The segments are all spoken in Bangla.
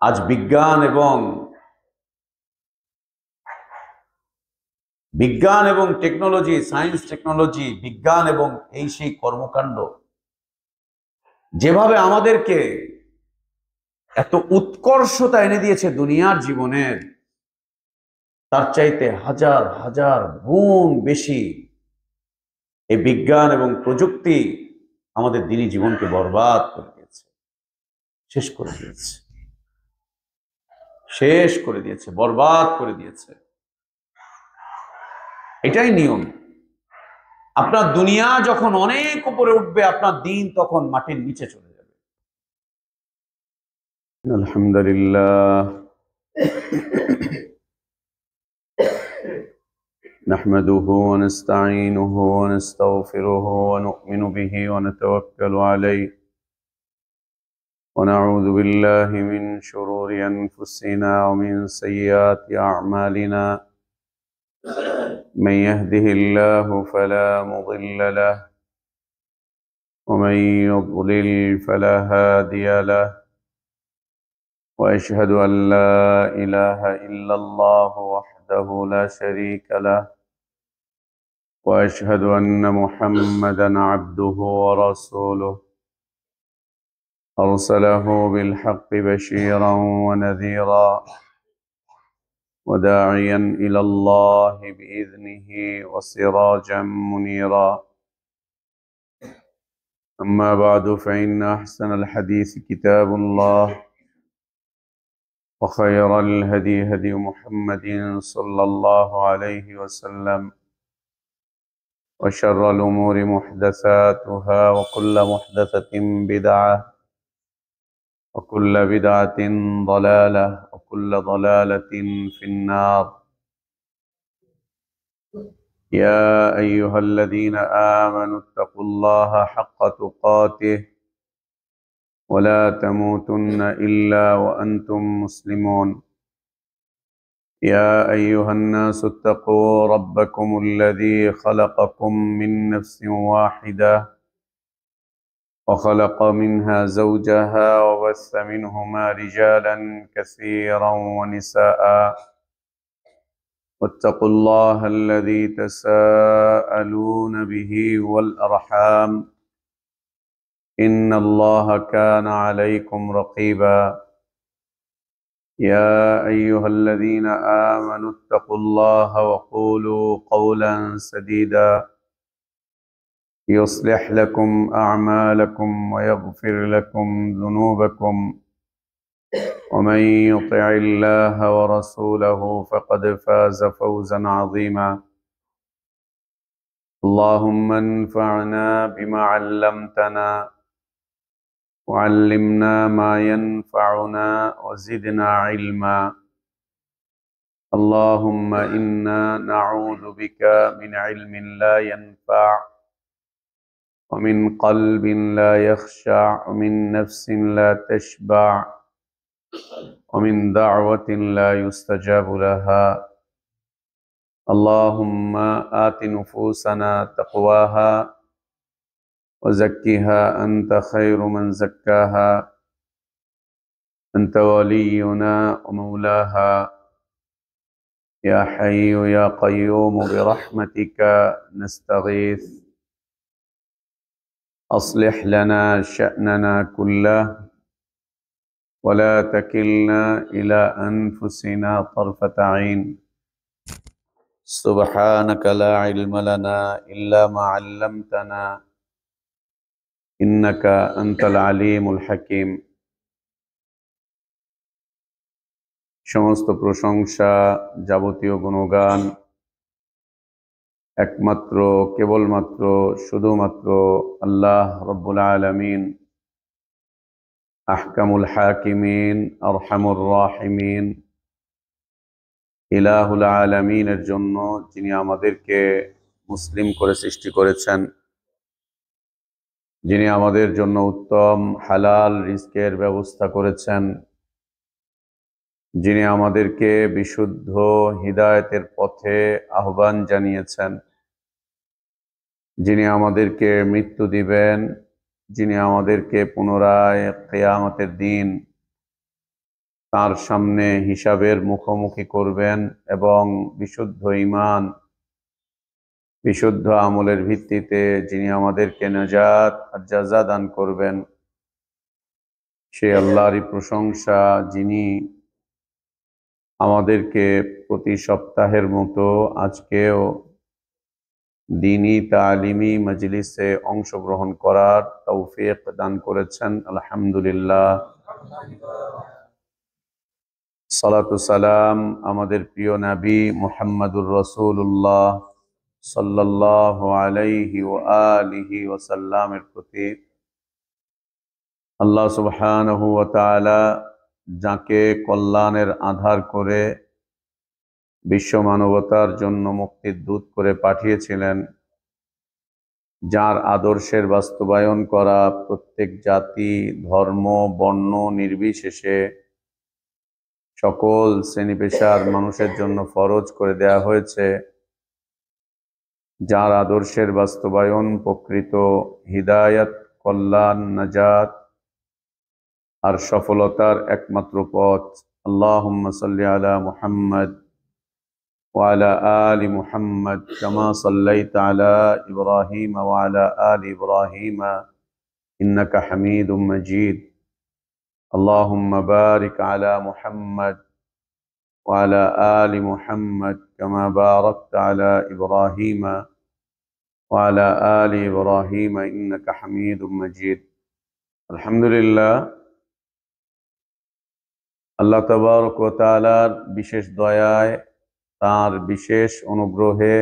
আজ বিজ্ঞান এবং টেকনোলজি, সায়েন্স টেকনোলজি, বিজ্ঞান এবং এই সেই কর্মকাণ্ড যেভাবে আমাদেরকে এত উৎকর্ষতা এনে দিয়েছে দুনিয়ার জীবনের, তার চাইতে হাজার হাজার গুণ বেশি এই বিজ্ঞান এবং প্রযুক্তি আমাদের দিনী জীবনকে বরবাদ করে দিয়েছে, শেষ করে দিয়েছে, বরবাদ করে দিয়েছে। এটাই নিয়ম। আপনার দুনিয়া যখন অনেক উপরে উঠবে, আপনার দিন তখন মাটির নিচে চলে যাবে। আলহামদুলিল্লাহ, نحمده ونستعينه ونستغفره ونؤمن به ونتوكل عليه ونعوذ بالله من شرور أنفسنا ومن سيئات أعمالنا. من يهده الله فلا مضل له ومن يضلل فلا هادي له، وأشهد أن لا إله إلا الله وحده لا شريك له، وأشهد أن محمدا عبده ورسوله أرسله بالحق بشيرا ونذيرا وداعيا إلى الله بإذنه وسراجا منيرا. أما بعد، فإن أحسن الحديث كتاب الله، وخير الهدي هدي محمد صلى الله عليه وسلم، وشر الأمور محدثاتها، وكل محدثة بدعة، وكل بدعة ضلالة، وكل ضلالة في النار. يا أيها الذين آمنوا اتقوا الله حق تقاته ولا تموتن إلا وأنتم مسلمون. يا أيها الناس اتقوا ربكم الذي خلقكم من نفس واحدة وخلق منها زوجها وبث منهما رجالا كثيرا ونساء، واتقوا الله الذي تساءلون به والأرحام، إن الله كان عليكم رقيبا. يا أيها الذين آمنوا اتقوا الله وقولوا قولا سديدا يصلح لكم أعمالكم ويغفر لكم ذنوبكم، ومن يطع الله ورسوله فقد فاز فوزا عظيما. اللهم انفعنا بما علمتنا وعلمنا ما ينفعنا وزدنا علما. اللهم إنا نعوذ بك من علم لا ينفع، ومن قلب لا يخشع، ومن نفس لا تشبع، ومن دعوة لا يستجاب لها. اللهم آت نفوسنا تقواها وزكها أنت خير من زكاها، أنت ولينا ومولاها. يا حي يا قيوم برحمتك نستغيث، أصلح لنا شأننا كله ولا تكلنا إلى أنفسنا طرفة عين. سبحانك لا علم لنا إلا ما علمتنا إنك أنت العليم الحكيم। সমস্ত প্রশংসা, যাবতীয় গুণগান একমাত্র, কেবলমাত্র, শুধুমাত্র আল্লাহ রব্বুল আলামিন, আহকামুল হাকিমিন, আরহামুর রাহিমিন, ইলাহুল আলামিনের জন্য, যিনি আমাদেরকে মুসলিম করে সৃষ্টি করেছেন, যিনি আমাদের জন্য উত্তম হালাল রিজকের ব্যবস্থা করেছেন, যিনি আমাদেরকে বিশুদ্ধ হিদায়াতের পথে আহ্বান জানিয়েছেন, যিনি আমাদেরকে মৃত্যু দিবেন, যিনি আমাদেরকে পুনরায় কিয়ামতের দিন তার সামনে হিসাবের মুখোমুখি করবেন এবং বিশুদ্ধ ঈমান, বিশুদ্ধ আমলের ভিত্তিতে যিনি আমাদেরকে নাজাত আর জাযা দান করবেন, সে আল্লাহরই প্রশংসা, যিনি আমাদেরকে প্রতি সপ্তাহের মতো আজকেও দ্বীনী তালিমি মজলিসে অংশগ্রহণ করার তৌফিক দান করেছেন। আলহামদুলিল্লাহ। সালাতু সালাম আমাদের প্রিয় নবী মুহাম্মদুর রাসূলুল্লাহ সাল্লাল্লাহু আলাইহি ওয়া আলিহি ওয়া সাল্লামের প্রতি। আল্লাহ সুবহানাহু ওয়া তাআলা যাকে কল্যাণের আধার করে বিশ্ব মানবতার জন্য মুক্তির দূত করে পাঠিয়েছিলেন, যার আদর্শের বাস্তবায়ন করা প্রত্যেক জাতি, ধর্ম, বর্ণ নির্বিশেষে সকল শ্রেণী পেশার মানুষের জন্য ফরজ করে দেয়া হয়েছে, যার আদর্শের বাস্তবায়ন প্রকৃত হিদায়াত, কল্যাণ, নাজাত আর সফলতার একমাত্র পথ। আল্লাহুম্মা সাল্লি আলা মুহাম্মদ ওয়া আলা আলি মুহাম্মদ কামা সাল্লাইতা আলা ইব্রাহিম ওয়া আলা আলি ইব্রাহিম ইন্নাকা হামিদুম মাজিদ। আল্লাহুম্মা বারিক আলা মুহাম্মদ ওয়া আলা আলি মুহাম্মদ কামা বারাকতা আলা ইব্রাহিম ওয়া আলা আলি ইব্রাহিম ইন্নাকা হামিদুম মাজিদ। আলহামদুলিল্লাহ, আল্লাহ তাবারক ওয়া তাআলার বিশেষ দয়ায়, তার বিশেষ অনুগ্রহে,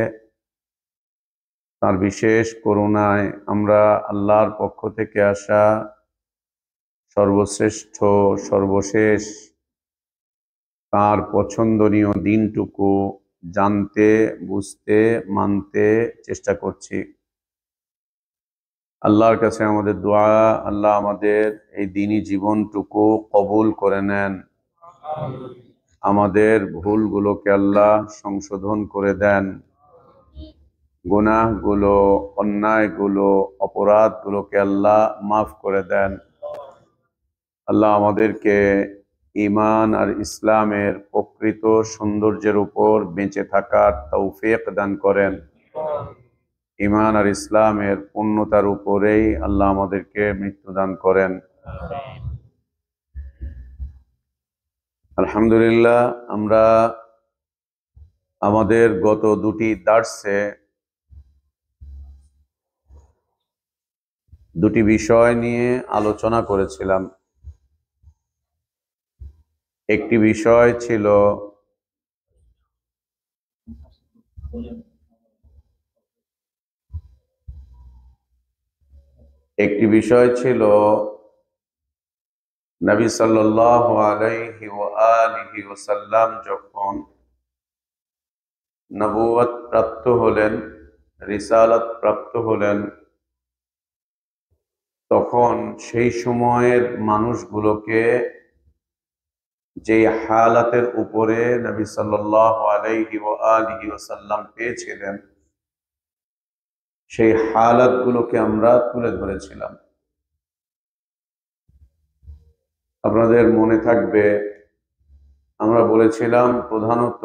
তার বিশেষ করুণায় আমরা আল্লাহর পক্ষ থেকে আসা সর্বশ্রেষ্ঠ, সর্বশেষ, তার পছন্দনীয় দিনটুকু জানতে, বুঝতে, মানতে চেষ্টা করছি। আল্লাহর কাছে আমাদের দোয়া, আল্লাহ আমাদের এই দ্বীনী জীবনটুকু কবুল করে নেন। আমাদের ভুলগুলোকে আল্লাহ সংশোধন করে দেন। গুনাহগুলো, অন্যায়গুলো, অপরাধগুলোকে আল্লাহ মাফ করে দেন। আল্লাহ আমাদেরকে ঈমান আর ইসলামের প্রকৃত সৌন্দর্যের উপর বেঁচে থাকার তৌফিক দান করেন। ঈমান আর ইসলামের পূর্ণতার উপরেই আল্লাহ আমাদেরকে মৃত্যু দান করেন। আলহামদুলিল্লাহ, আমরা আমাদের গত দুটি দার্সে দুটি বিষয় নিয়ে আলোচনা করেছিলাম। একটি বিষয় ছিল নবী সাল্লাল্লাহু আলাইহি ওয়া আলিহি ওয়াসাল্লাম যখন নবুয়ত প্রাপ্ত হলেন, রিসালাত প্রাপ্ত হলেন, তখন সেই সময়ের মানুষগুলোকে যে হালাতের উপরে নবী সাল্লাল্লাহু আলাইহি ওয়া আলিহি ওয়াসাল্লাম পেয়েছিলেন, সেই হালাতগুলোকে আমরা তুলে ধরেছিলাম। আপনাদের মনে থাকবে, আমরা বলেছিলাম প্রধানত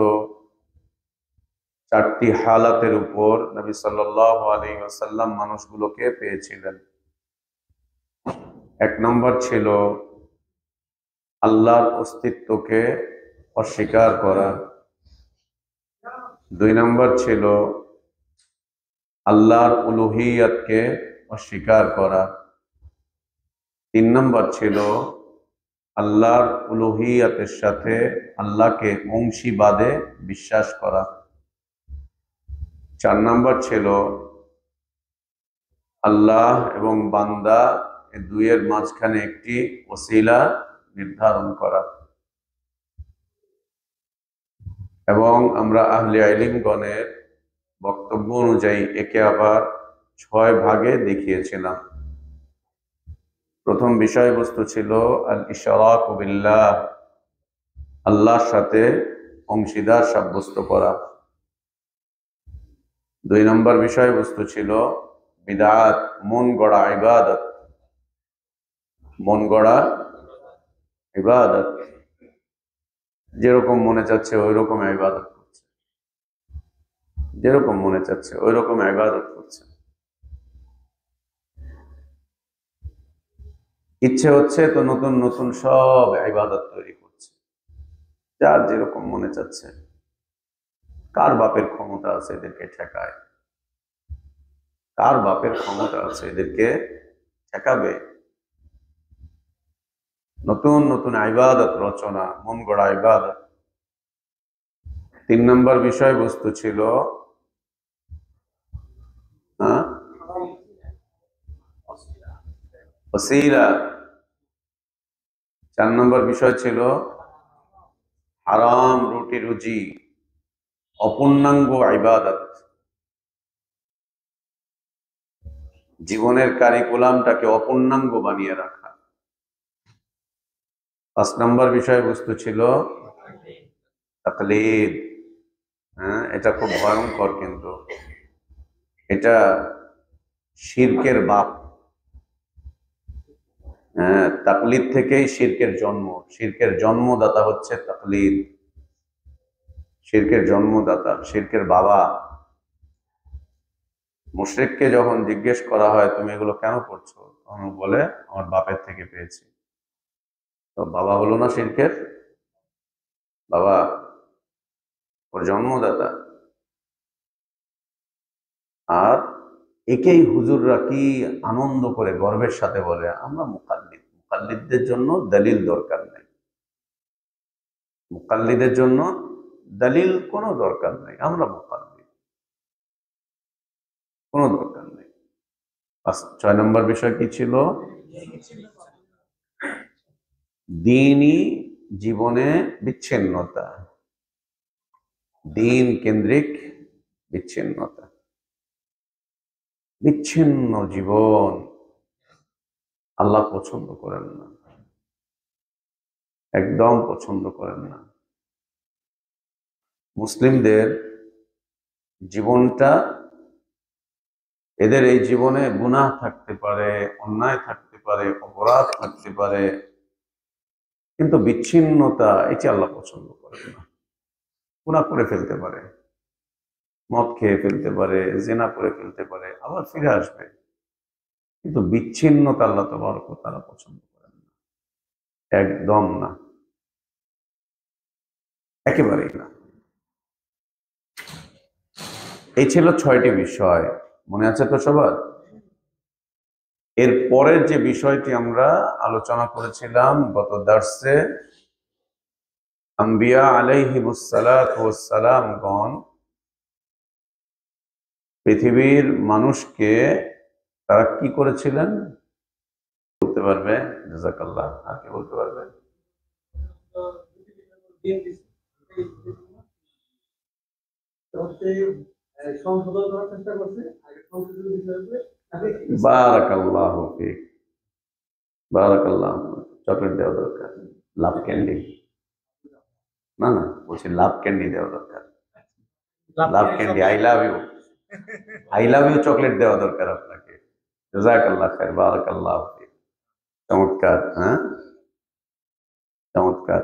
চারটি হালাতের উপর নবী সাল্লাল্লাহু আলাইহি ওয়াসাল্লাম মানুষগুলোকে পেয়েছিলেন। এক নম্বর ছিল আল্লাহর অস্তিত্বকে অস্বীকার করা। দুই নম্বর ছিল আল্লাহর উলুহিয়াতকে অস্বীকার করা। তিন নম্বর ছিল আল্লাহর উলুহিয়াতের সাথে আল্লাহকে অংশীবাদে বিশ্বাস করা। চার নম্বর ছিল আল্লাহ এবং বান্দা এই দুইয়ের মাঝখানে একটি ওসিলা নির্ধারণ করা। এবং আমরা আহলে ইলমগণের বক্তব্য অনুযায়ী একে আবার 6 ভাগে দেখিয়েছিলাম। প্রথম বিষয়বস্তু ছিল আল ইশরাকু বিল্লাহ, আল্লাহর সাথে অংশীদার সাব্যস্ত করা। দুই নম্বর বিষয়বস্তু ছিল বিদআত, মন গড়া ইবাদত, মন গড়া ইবাদত। যেরকম মনে চাচ্ছে ওই রকম ইবাদত করছে, যেরকম মনে চাচ্ছে ওই রকম ইবাদত করছে। ইচ্ছে হচ্ছে তো নতুন নতুন সব ইবাদত তৈরি করছে, যার যেরকম মনে চাচ্ছে। কার বাপের ক্ষমতা আছে এদেরকে ঠেকায়? কার বাপের ক্ষমতা আছে এদেরকে ঠেকাবে? নতুন নতুন ইবাদত রচনা, মন গড়া ইবাদত। 3 নম্বর বিষয়বস্তু ছিল ওসিলা। 4 নম্বর বিষয় ছিল হারাম রুটি রুজি, অপূর্ণাঙ্গ ইবাদত। জীবনের কারিকুলামটাকে অপূর্ণাঙ্গ বানিয়ে রাখা। 5 নম্বর বিষয়বস্তু ছিল তাকলিদ। হ্যাঁ, এটা খুব ভয়ঙ্কর, কিন্তু এটা শিরকের বাপ। হ্যাঁ, তাকলিদ থেকেই শিরকের জন্ম। শিরকের জন্মদাতা হচ্ছে তাকলিদ। শিরকের জন্মদাতা, শিরকের বাবা। মুশরিককে যখন জিজ্ঞেস করা হয় তুমি এগুলো কেন করছো, তখন বলে আমার বাপের থেকে পেয়েছি। তো বাবা হলো না শিরকের বাবা? ওর জন্মদাতা। আর একেই হুজুররা কি আনন্দ করে গর্বের সাথে বলে আমরা মুকাল্লিদ। মুকাল্লিদদের জন্য দলিল দরকার নেই। মুকাল্লিদের জন্য দলিল কোনো দরকার নেই, আমরা মুকাল্লিদ, কোনো দরকার নেই। 6 নম্বর বিষয় কি ছিল? দ্বীনি জীবনে বিচ্ছিন্নতা, দ্বীন কেন্দ্রিক বিচ্ছিন্নতা। বিচ্ছিন্ন জীবন আল্লাহ পছন্দ করেন না, একদম পছন্দ করেন না। মুসলিমদের জীবনটা, এদের এই জীবনে গুনাহ থাকতে পারে, অন্যায় থাকতে পারে, অপরাধ থাকতে পারে, কিন্তু বিচ্ছিন্নতা এটি আল্লাহ পছন্দ করেন না। গুনাহ করে ফেলতে পারে, মদ খেয়ে ফেলতে পারে, জেনা করে ফেলতে পারে, আবার ফিরে আসবে, কিন্তু বিচ্ছিন্নতা আল্লাহ তাবারক ওয়া তাআলা পছন্দ করেন না, একদম না, একেবারেই না। এই ছিল 6টি বিষয়, মনে আছে তো সবার? এর পরের যে বিষয়টি আমরা আলোচনা করেছিলাম গত দার্সে, আম্বিয়া আলাইহিমুস সালাতু ওয়াস সালামগণ পৃথিবীর মানুষকে তারা কি করেছিলেন বলতে পারবে? জাযাকাল্লাহ, আর কি বলতে পারবে? বারাকাল্লাহু ফিক, বারাকাল্লাহু। চকলেট দেওয়া দরকার, লাভ ক্যান্ডি। না না, বলছি লাভ ক্যান্ডি দেওয়া দরকার, love candy. I love you, I love you chocolate দেওয়া দরকার আপনাকে। জাযাকাল্লাহ খাইর, বারাকাল্লাহু ফিক। চমৎকার, হ্যাঁ চমৎকার।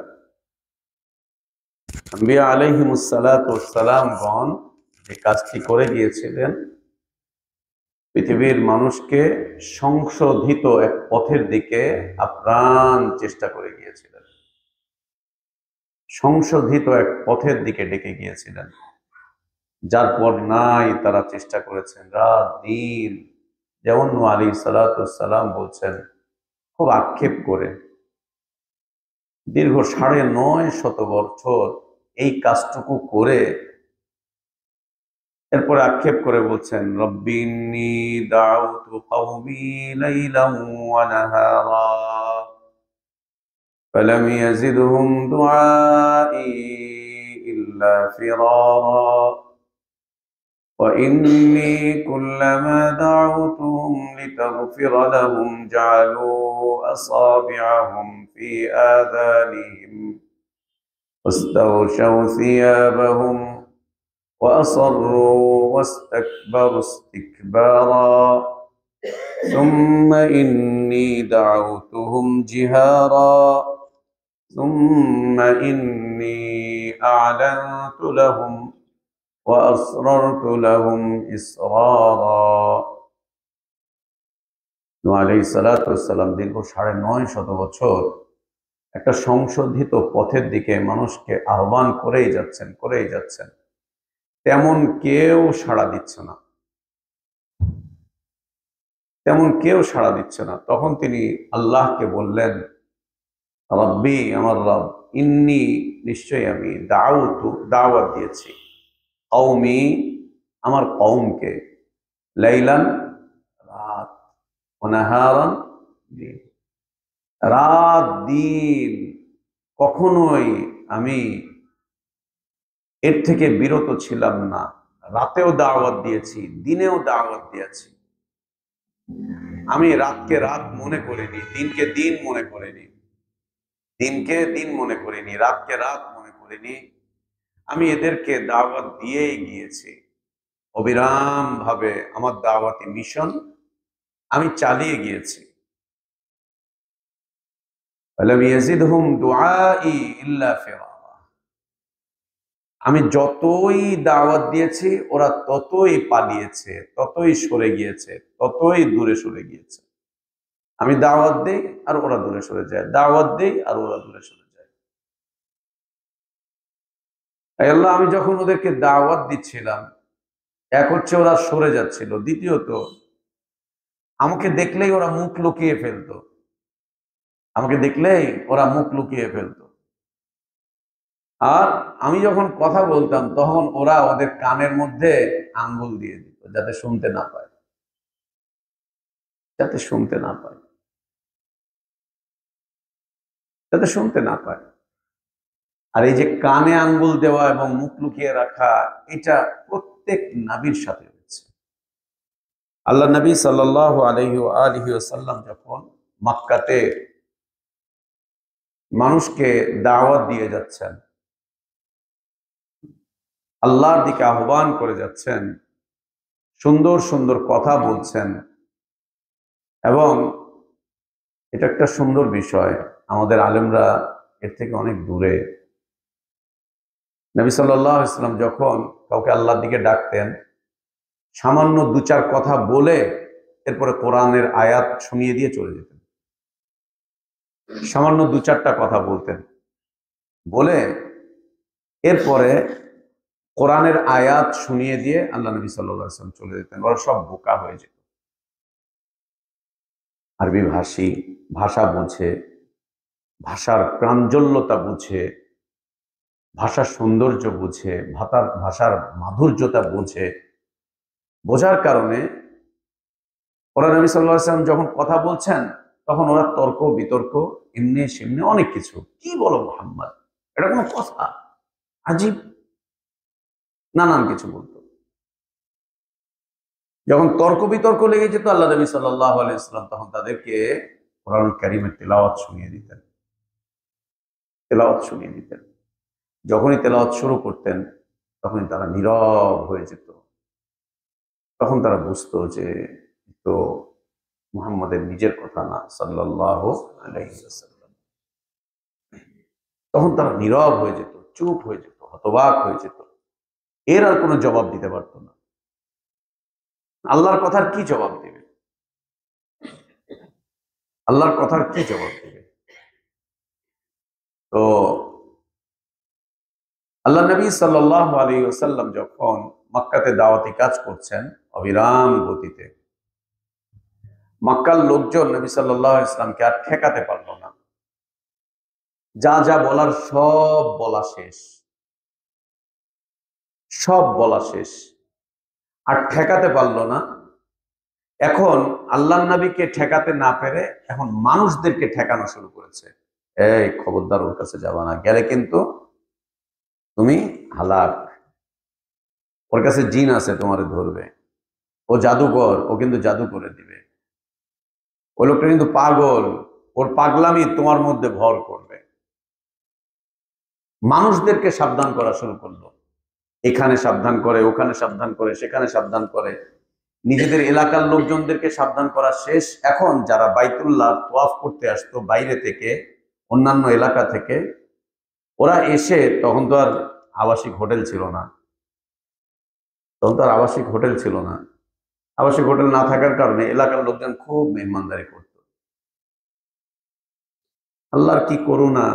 আম্বিয়া আলাইহিমুস সালাতু ওয়াস সালামগণ যে কাজটি করে গিয়েছিলেন, পৃথিবীর মানুষকে সংশোধিত এক পথের দিকে আপ্রাণ চেষ্টা করে গিয়েছিলেন, সংশোধিত এক পথের দিকে ডেকে গিয়েছিলেন, যার পর নাই তারা চেষ্টা করেছেন রাত দিন। যেমন নূহ আলাইহিস সালাতু ওয়াস সালাম বলছেন, খুব আক্ষেপ করে, দীর্ঘ 950 বছর এই কাজটুকু করে এরপরে আক্ষেপ করে বলছেন, রব্বি ইন্নী দাউতু কওমি লাইলান ওয়া নাহারা ফালাম ইয়াজিদহুম দুআই ইল্লা ফিরারা ওয়া ইন্নী কুল্লামা দাউতুহুম লিতাগফিরা লাহুম জাআলু আসাবি'ahum ফি আযানিহিম واستغشوا ثيابهم وأصروا واستكبروا استكبارا ثم إني دعوتهم جهارا সুম্মা ইন্নী আ'লানতু লাহুম ওয়া আসরারতু লাহুম ইসরারা। নূহ আলাইহিস সালাতু ওয়াস সালাম দীর্ঘ ৯৫০ বছর একটা সংশোধিত পথের দিকে মানুষকে আহ্বান করেই যাচ্ছেন। তেমন কেউ সাড়া দিচ্ছে না, তখন তিনি আল্লাহকে বললেন, রব্বি, আমার রব, ইন্নি, নিশ্চয়ই আমি, দাওয়াত দিয়েছি, কওমি, আমার কওমকে, লাইলান, রাত, ওয়া নাহারান, দিন, রাত দিন কখনোই আমি এর থেকে বিরত ছিলাম না। রাতেও দাওয়াত দিয়েছি, দিনেও দাওয়াত দিয়েছি। আমি রাতকে রাত মনে করিনি, দিনকে দিন মনে করিনি, রাতকে রাত মনে করিনি। আমি এদেরকে দাওয়াত দিয়েই গিয়েছি, অবিরাম ভাবে আমার দাওয়াতি মিশন আমি চালিয়ে গিয়েছি। ফালাম ইয়াজিদহুম দুআই ইল্লা ফিরারা। আমি যতই দাওয়াত দিয়েছি ওরা ততই পালিয়েছে, ততই সরে গিয়েছে, ততই দূরে সরে গিয়েছে। আমি দাওয়াত দেই আর ওরা দূরে সরে যায়, দাওয়াত দেই আর ওরা দূরে সরে যায়। আল্লাহ, আমি যখন ওদেরকে দাওয়াত দিচ্ছিলাম, এক হচ্ছে ওরা সরে যাচ্ছিল, দ্বিতীয়ত আমাকে দেখলেই ওরা মুখ লুকিয়ে ফেলতো, আর আমি যখন কথা বলতাম তখন ওরা ওদের কানের মধ্যে আঙ্গুল দিয়ে দিত যাতে শুনতে না পায়, যাতে শুনতে না পায়। আর এই যে কানে আঙ্গুল দেওয়া এবং মুখ লুকিয়ে রাখা, এটা প্রত্যেক নবীর সাথে হয়েছে। আল্লাহ নবী সাল্লাল্লাহু আলাইহি ওয়া আলিহি ওয়াসাল্লাম যখন মক্কাতে মানুষকে দাওয়াত দিয়ে যাচ্ছেন, আল্লাহর দিকে আহ্বান করে যাচ্ছেন, সুন্দর সুন্দর কথা বলছেন, এবং এটা একটা সুন্দর বিষয়, আমাদের আলেমরা এর থেকে অনেক দূরে। নবী সাল্লাল্লাহু আলাইহি ওয়াসাল্লাম যখন কাউকে আল্লাহর দিকে ডাকতেন, সামান্য দু চার কথা বলে এরপরে কোরআনের আয়াত শুনিয়ে দিয়ে চলে যেতেন। সামান্য দু চারটা কথা বলতেন, বলে এরপরে কোরআনের আয়াত শুনিয়ে দিয়ে আল্লাহ নবী সাল্লাল্লাহু আলাইহি ওয়াসাল্লাম চলে যেতেন। ওরা সব বোকা হয়ে যেত। আরবি ভাষী, ভাষা বুঝে, ভাষার প্রাঞ্জল্যতা বুঝে, ভাষার সৌন্দর্য বুঝে, ভাষার মাধুর্যতা বোঝার কারণে ওরা নবী সাল্লাল্লাহু আলাইহি ওয়াসাল্লাম যখন কথা বলছেন তখন ওরা তর্ক বিতর্ক, এমনি সেমনি অনেক কিছু, কি বলো মুহাম্মদ, এটা কোনো কথা, আজীব, নানান কিছু বলতো। যখন তর্ক বিতর্ক লেগে যেত আল্লাহ নবী সাল্লাল্লাহু আলাইহি ওয়াসাল্লাম তখন তাদেরকে কোরআন কারীমের তেলাওয়াত শুনিয়ে দিতেন। যখনই তেলাওয়াত শুরু করতেন তখনই তারা নীরব হয়ে যেত। তখন তারা বুঝতো যে তো মুহাম্মদের নিজের কথা না, সাল্লাল্লাহু আলাইহি ওয়াসাল্লাম। তখন তারা নীরব হয়ে যেত, চুপ হয়ে যেত, হতবাক হয়ে যেত। এর আর কোনো জবাব দিতে পারতো না। আল্লাহর কথার কি জবাব দেবে? তো আল্লাহ নবী সাল্লাল্লাহু আলাইহি ওয়াসাল্লাম যখন মক্কাতে দাওয়াতি কাজ করছেন অবিরাম গতিতে, মক্কার লোকজন নবী সাল্লাল্লাহু আলাইহি ওয়াসাল্লামকে আর ঠেকাতে পারল না। যা যা বলার সব বলা শেষ, আর ঠেকাতে পারল না। এখন আল্লাহর নবীকে ঠেকাতে না পেরে এখন মানুষদেরকে ঠেকানো শুরু করেছে। এই খবরদার, ওর কাছে যাবা না, গেলে কিন্তু তুমি হালাক। ওর কাছে জিন আছে, তোমারে ধরবে। ও জাদুকর, ও কিন্তু জাদু করে দিবে। ওই লোকটা কিন্তু পাগল, ওর পাগলামি তোমার মধ্যে ভর করবে। মানুষদেরকে সাবধান করা শুরু করলো। এখানে সাবধান করে, ওখানে সাবধান করে, সেখানে সাবধান করে, নিজেদের এলাকার লোকজনদেরকে সাবধান করা শেষ। এখন যারা বাইতুল্লাহ তোয়াফ করতে আসতো বাইরে থেকে, অন্যান্য এলাকা থেকে ওরা এসে, তখন তো আর আবাসিক হোটেল ছিল না, আবাসিক হোটেল না থাকার কারণে এলাকার লোকজন খুব মেহমানদারি করত। আল্লাহর কি করুণা,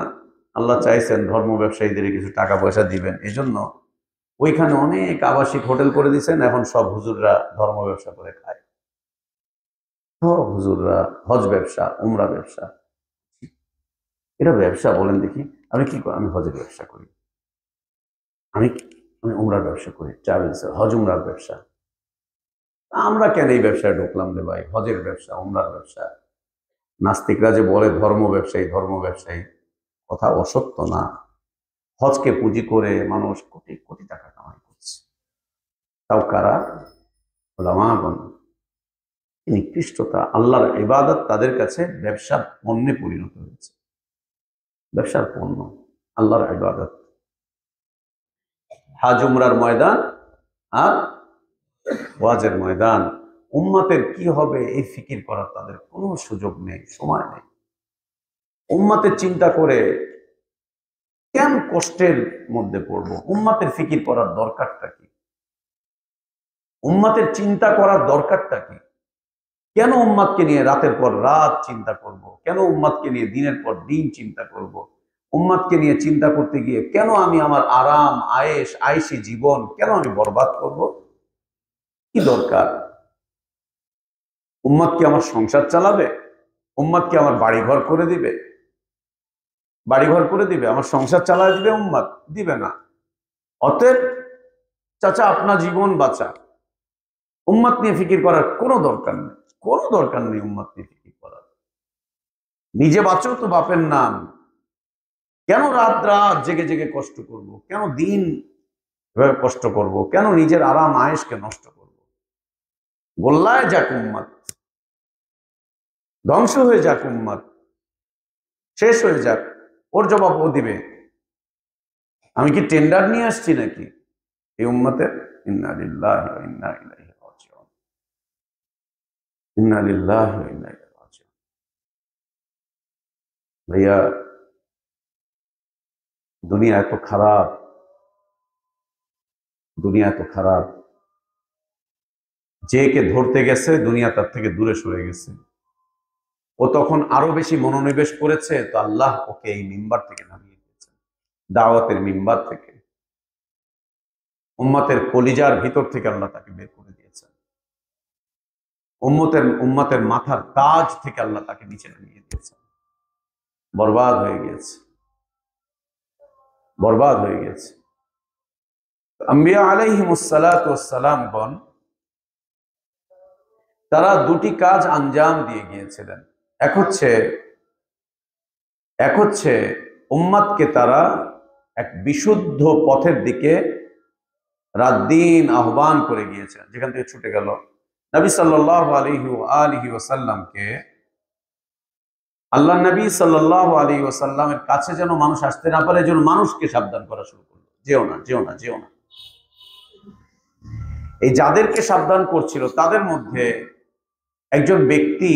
আল্লাহ চাইছেন ধর্ম ব্যবসায়ীদের কিছু টাকা পয়সা দিবেন, এজন্য ওইখানে অনেক আবাসিক হোটেল করে দিয়েছেন। এখন সব হুজুররা ধর্ম ব্যবসা করে খায়, সব হুজুররা হজ ব্যবসা, উমরা ব্যবসা। এটা ব্যবসা বলেন দেখি? আমি কি করি? আমি হজের ব্যবসা করি, আমি আমি উমরার ব্যবসা করি, ট্রাভেলস, হজ উমরার ব্যবসা। আমরা কেন এই ব্যবসায় ঢুকলাম রে ভাই? হজের ব্যবসা, উমরার ব্যবসা। নাস্তিকরা যে বলে ধর্ম ব্যবসায়ী, কথা অসত্য না। হজকে পুঁজি করে মানুষ কোটি কোটি টাকা কামাই করছে, তাও কারা? ওলামাগণ। নিকৃষ্টতা, আল্লাহর ইবাদত তাদের কাছে ব্যবসার পণ্যে পরিণত হয়েছে, ব্যবসার পণ্য আল্লাহর ইবাদত। হাজ উমরার ময়দান আর ওয়াজের ময়দান। উম্মতের কি হবে এই ফিকির করার তাদের কোনো সুযোগ নেই, সময় নেই। উম্মতের চিন্তা করে কেন কষ্টের মধ্যে পড়বো? উম্মতের ফিকির করার দরকারটা কি? উম্মতের চিন্তা করার দরকারটা কি? কেন উম্মতকে নিয়ে রাতের পর রাত চিন্তা করব? কেন উম্মতকে নিয়ে দিনের পর দিন চিন্তা করব? উম্মতকে নিয়ে চিন্তা করতে গিয়ে কেন আমি আমার আরাম আয়েশি জীবন কেন আমি বরবাদ করব? কি দরকার? উম্মত কি আমার সংসার চালাবে? উম্মত কি আমার বাড়িঘর করে দিবে? আমার সংসার চালায় দিবে উম্মত? দিবে না। অতএব চাচা, আপনার জীবন বাঁচা। উম্মত নিয়ে ফিকির করার কোনো দরকার নেই, উম্মত নিয়ে ফিকির করার। নিজে বাঁচো তো বাপের নাম। কেন রাত রাত জেগে জেগে কষ্ট করব? কেন দিন কষ্ট করব? কেন নিজের আরাম আয়েশকে নষ্ট করব? গোল্লায় যাক উম্মত, ধ্বংস হয়ে যাক উম্মত, শেষ হয়ে যাক, ওর জবাব ও দিবে। আমি কি টেন্ডার নিয়ে আসছি নাকি এই উম্মতের? ইন্না লিল্লাহি ওয়া ইন্না ইলাইহি রাজিউন, ইন্না লিল্লাহি ওয়া ইন্না ইলাইহি রাজিউন। ভাইয়া, দুনিয়া এত খারাপ, যে কে ধরতে গেছে দুনিয়া তার থেকে দূরে সরে গেছে। ও তখন আরো বেশি মনোনিবেশ করেছে, তো আল্লাহ ওকে এই মিম্বার থেকে নামিয়ে দিয়েছেন, দাওয়াতের মিম্বার থেকে। উম্মতের কলিজার ভিতর থেকে আল্লাহ তাকে বের করে দিয়েছেন। উম্মতের মাথার তাজ থেকে আল্লাহ তাকে নিচে নামিয়ে দিয়েছেন। বরবাদ হয়ে গেছে। আম্বিয়া আলাইহিমুস সালাতু ওয়াস সালাম গণ, তারা দুটি কাজ আঞ্জাম দিয়ে গিয়েছিলেন। এক হচ্ছে উম্মতকে তারা এক বিশুদ্ধ পথের দিকে রাত দিন আহ্বান করে গিয়েছেন, যেখান থেকে ছুটে গেল। নবী সাল্লাল্লাহু আলাইহি ওয়াসাল্লামকে, আল্লাহ নবী সাল্লাল্লাহু আলাইহি ওয়াসাল্লামের কাছে যেন মানুষ আসতে না পারে, যেন মানুষকে সাবধান করা শুরু করলো, যেও না। এই যাদেরকে সাবধান করছিল তাদের মধ্যে একজন ব্যক্তি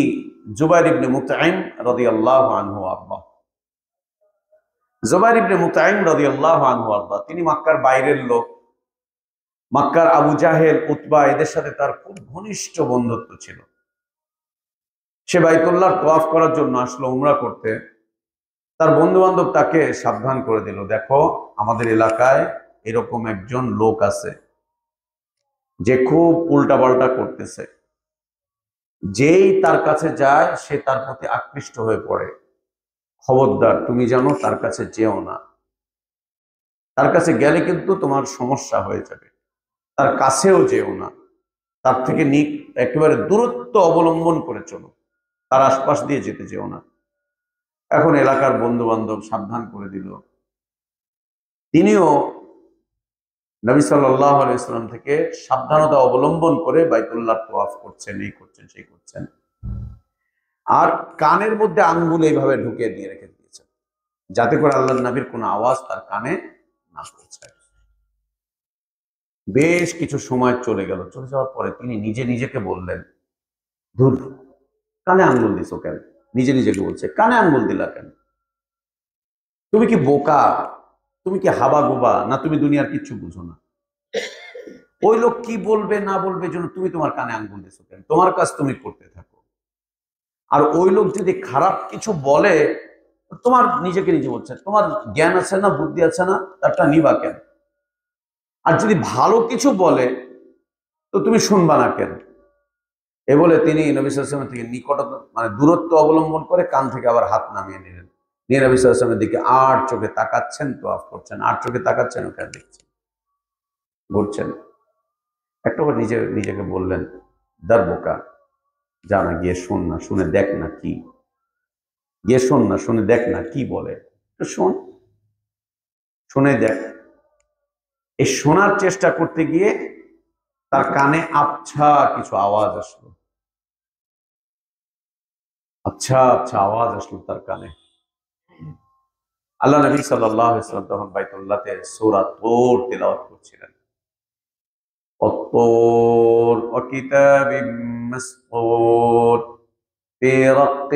জুবাইর ইবনে মুতাইম রাদিয়াল্লাহু আনহু আরদা। জুবাইর ইবনে মুতাইম রাদিয়াল্লাহু আনহু আরদা, তিনি মক্কার বাইরের লোক। মক্কার আবু জাহেল, উতবা, এদের সাথে তার খুব ঘনিষ্ঠ বন্ধুত্ব ছিল। সে বাইতুল্লাহ তওয়াফ করার জন্য আসলো, উমরা করতে। তার বন্ধু বান্ধব তাকে সাবধান করে দিল, দেখো আমাদের এলাকায় এরকম একজন লোক আছে যে খুব উল্টাপাল্টা করতেছে, যেই তার কাছে যায় সে তার প্রতি আকৃষ্ট হয়ে পড়ে। খবরদার, তুমি জানো তার কাছে যেও না, তার কাছে গেলে কিন্তু তোমার সমস্যা হয়ে যাবে। তার কাছেও যেও না, তার থেকে একেবারে দূরত্ব অবলম্বন করে চলো, তার আশপাশ দিয়ে যেতে যেও না। এখন এলাকার বন্ধু বান্ধব সাবধান করে দিল, তিনিও নবী সাল্লাল্লাহু আলাইহি ওয়াসাল্লাম থেকে সাবধানতা অবলম্বন করে বাইতুল্লাহ তওয়াফ করছেন, এই করছেন সেই করছেন। আর কানের মধ্যে আঙ্গুল এইভাবে ঢুকিয়ে দিয়ে রেখে দিয়েছেন, যাতে করে আল্লাহর নবীর কোনো আওয়াজ তার কানে না পৌঁছায়। বেশ কিছু সময় চলে যাওয়ার পরে তিনি নিজেকে বললেন, ধুর, কানে আঙ্গুল দিছো কেন? নিজেকে বলছে, কানে আঙ্গুল দিলা কেন? তুমি কি বোকা? তুমি কি হাবা গোবা? না তুমি দুনিয়ার কিচ্ছু বুঝো না? ওই লোক কি বলবে না বলবে জন্য তুমি তোমার কানে আঙ্গুল দিছো কেন? তোমার কাজ তুমি করতে থাকো। আর ওই লোক যদি খারাপ কিছু বলে, তোমার নিজেকে নিজে বলছে, তোমার জ্ঞান আছে না, বুদ্ধি আছে না, তারটা নিবা কেন? আর যদি ভালো কিছু বলে তো তুমি শুনবা না কেন? এ বলে তিনি নবী সাল্লাল্লাহু আলাইহি ওয়াসাল্লাম থেকে মানে দূরত্ব অবলম্বন করে কান থেকে আবার হাত নামিয়ে নিলেন। নিয়ে নবী সাল্লাল্লাহু আলাইহি ওয়াসাল্লামের দিকে আর চোখে তাকাচ্ছেন, তোয়াফ করছেন, আর চোখে তাকাচ্ছেন, ওখানে দেখছেন, ঘুরছেন। একটাবার নিজেকে বললেন, দার বোকা, যা না গিয়ে শোন না, শুনে দেখ না কি, গিয়ে শোন না, শুনে দেখ না কি বলে, তো শোন, শুনে দেখ। এই শোনার চেষ্টা করতে গিয়ে তার কানে আবছা কিছু আওয়াজ আসলো, আচ্ছা আচ্ছা আওয়াজ আসলো তার কানে। আল্লাহ নবী সাল্লাল্লাহু আলাইহি ওয়াসাল্লাম তখন বাইতুল্লাহতে সূরা তূর তিলাওয়াত করছিলেন। والطور وكتاب مسطور في رق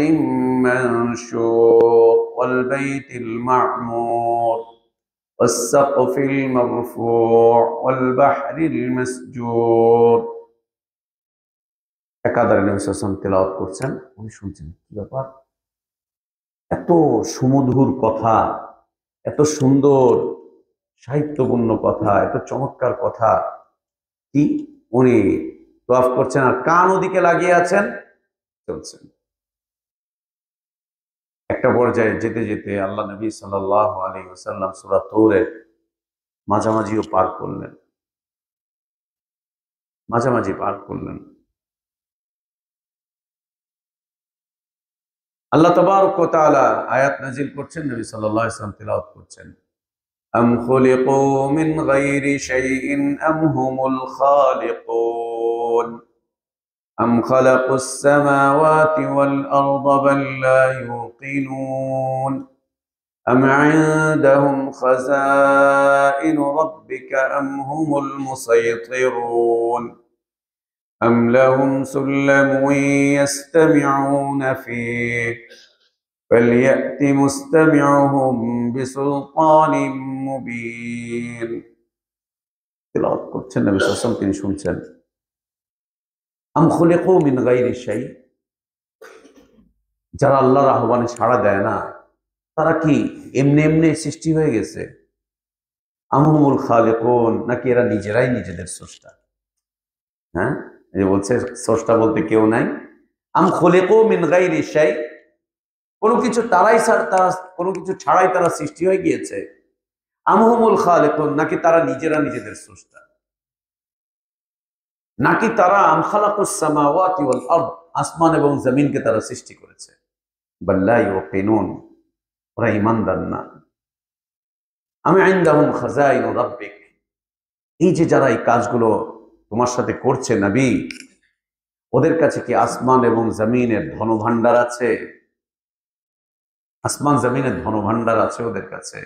منشور والبيت المعمور والسقف المرفوع والبحر المسجور। একাধারে নবী সাল্লাল্লাহু আলাইহি ওয়াসাল্লাম তেলাওয়াত করছেন, উনি শুনছেন। কি ব্যাপার? এত সুমধুর কথা, এত সুন্দর সাহিত্যপূর্ণ কথা, এত চমৎকার কথা, কি উনি তোয়াফ করছেন আর কান ওদিকে লাগিয়ে আছেন, চলছেন। একটা পর্যায়ে যেতে যেতে আল্লাহ নবী সাল্লাল্লাহু আলাইহি ওয়াসাল্লাম সূরা তূরের মাঝামাঝিও পার করলেন, মাঝামাঝি পার করলেন। আল্লাহ তাবারক ওয়া তাআলা আয়াত নাযিল করছেন, নবী সাল্লাল্লাহু আলাইহি ওয়াসাল্লাম তিলাওয়াত করছেন। আম খুলিকু মিন গায়রি শাইইন আম হুমুল খালিকুন আম খালাকুস সামাওয়াতি ওয়াল আরদা বাল লা ইউকিনুন আম ইনদাহুম খাযাইনু রাব্বিকা আম হুমুল মুসাইতিরুন আম লাহুম সুল্লামুন ইয়াস্তামিউনা ফীহি فليأت مستمعهم بسلطان مبين। তেলাওয়াত করছেন নবী সাল্লাল্লাহু আলাইহি ওয়াসাল্লাম, তিনি শুনছেন। আম খুলিকু মিন গায়রি শাই, যারা আল্লাহর আহ্বানে সাড়া দেয় না, তারা কি এমনি এমনি সৃষ্টি হয়ে গেছে? আম হুমুল খালিকুন, নাকি এরা নিজেরাই নিজেদের স্রষ্টা? হ্যাঁ, এই যে বলছে স্রষ্টা বলতে কেউ নাই। আম খুলিকু মিন গায়রি শাই, কোনো কিছু তারা কোনো কিছু ছাড়াই তারা সৃষ্টি হয়ে গিয়েছে। আমহুমুল খালিকুন, নাকি তারা নিজেরা নিজেদের স্রষ্টা? নাকি তারা আম খালাকুস সামাওয়াতি ওয়াল আরদ, আসমান এবং জমিনকে তারা সৃষ্টি করেছে? বাল লা ইউকিনুন, ওরা ঈমানদার না। আম ইনদাহুম খাযাইনু রাব্বিক, এই যে যারা এই কাজগুলো তোমার সাথে করছে নবী, ওদের কাছে কি আসমান এবং জমিনের ধনভাণ্ডার আছে? আসমান জমিনের ধনভাণ্ডার আছে ওদের কাছে?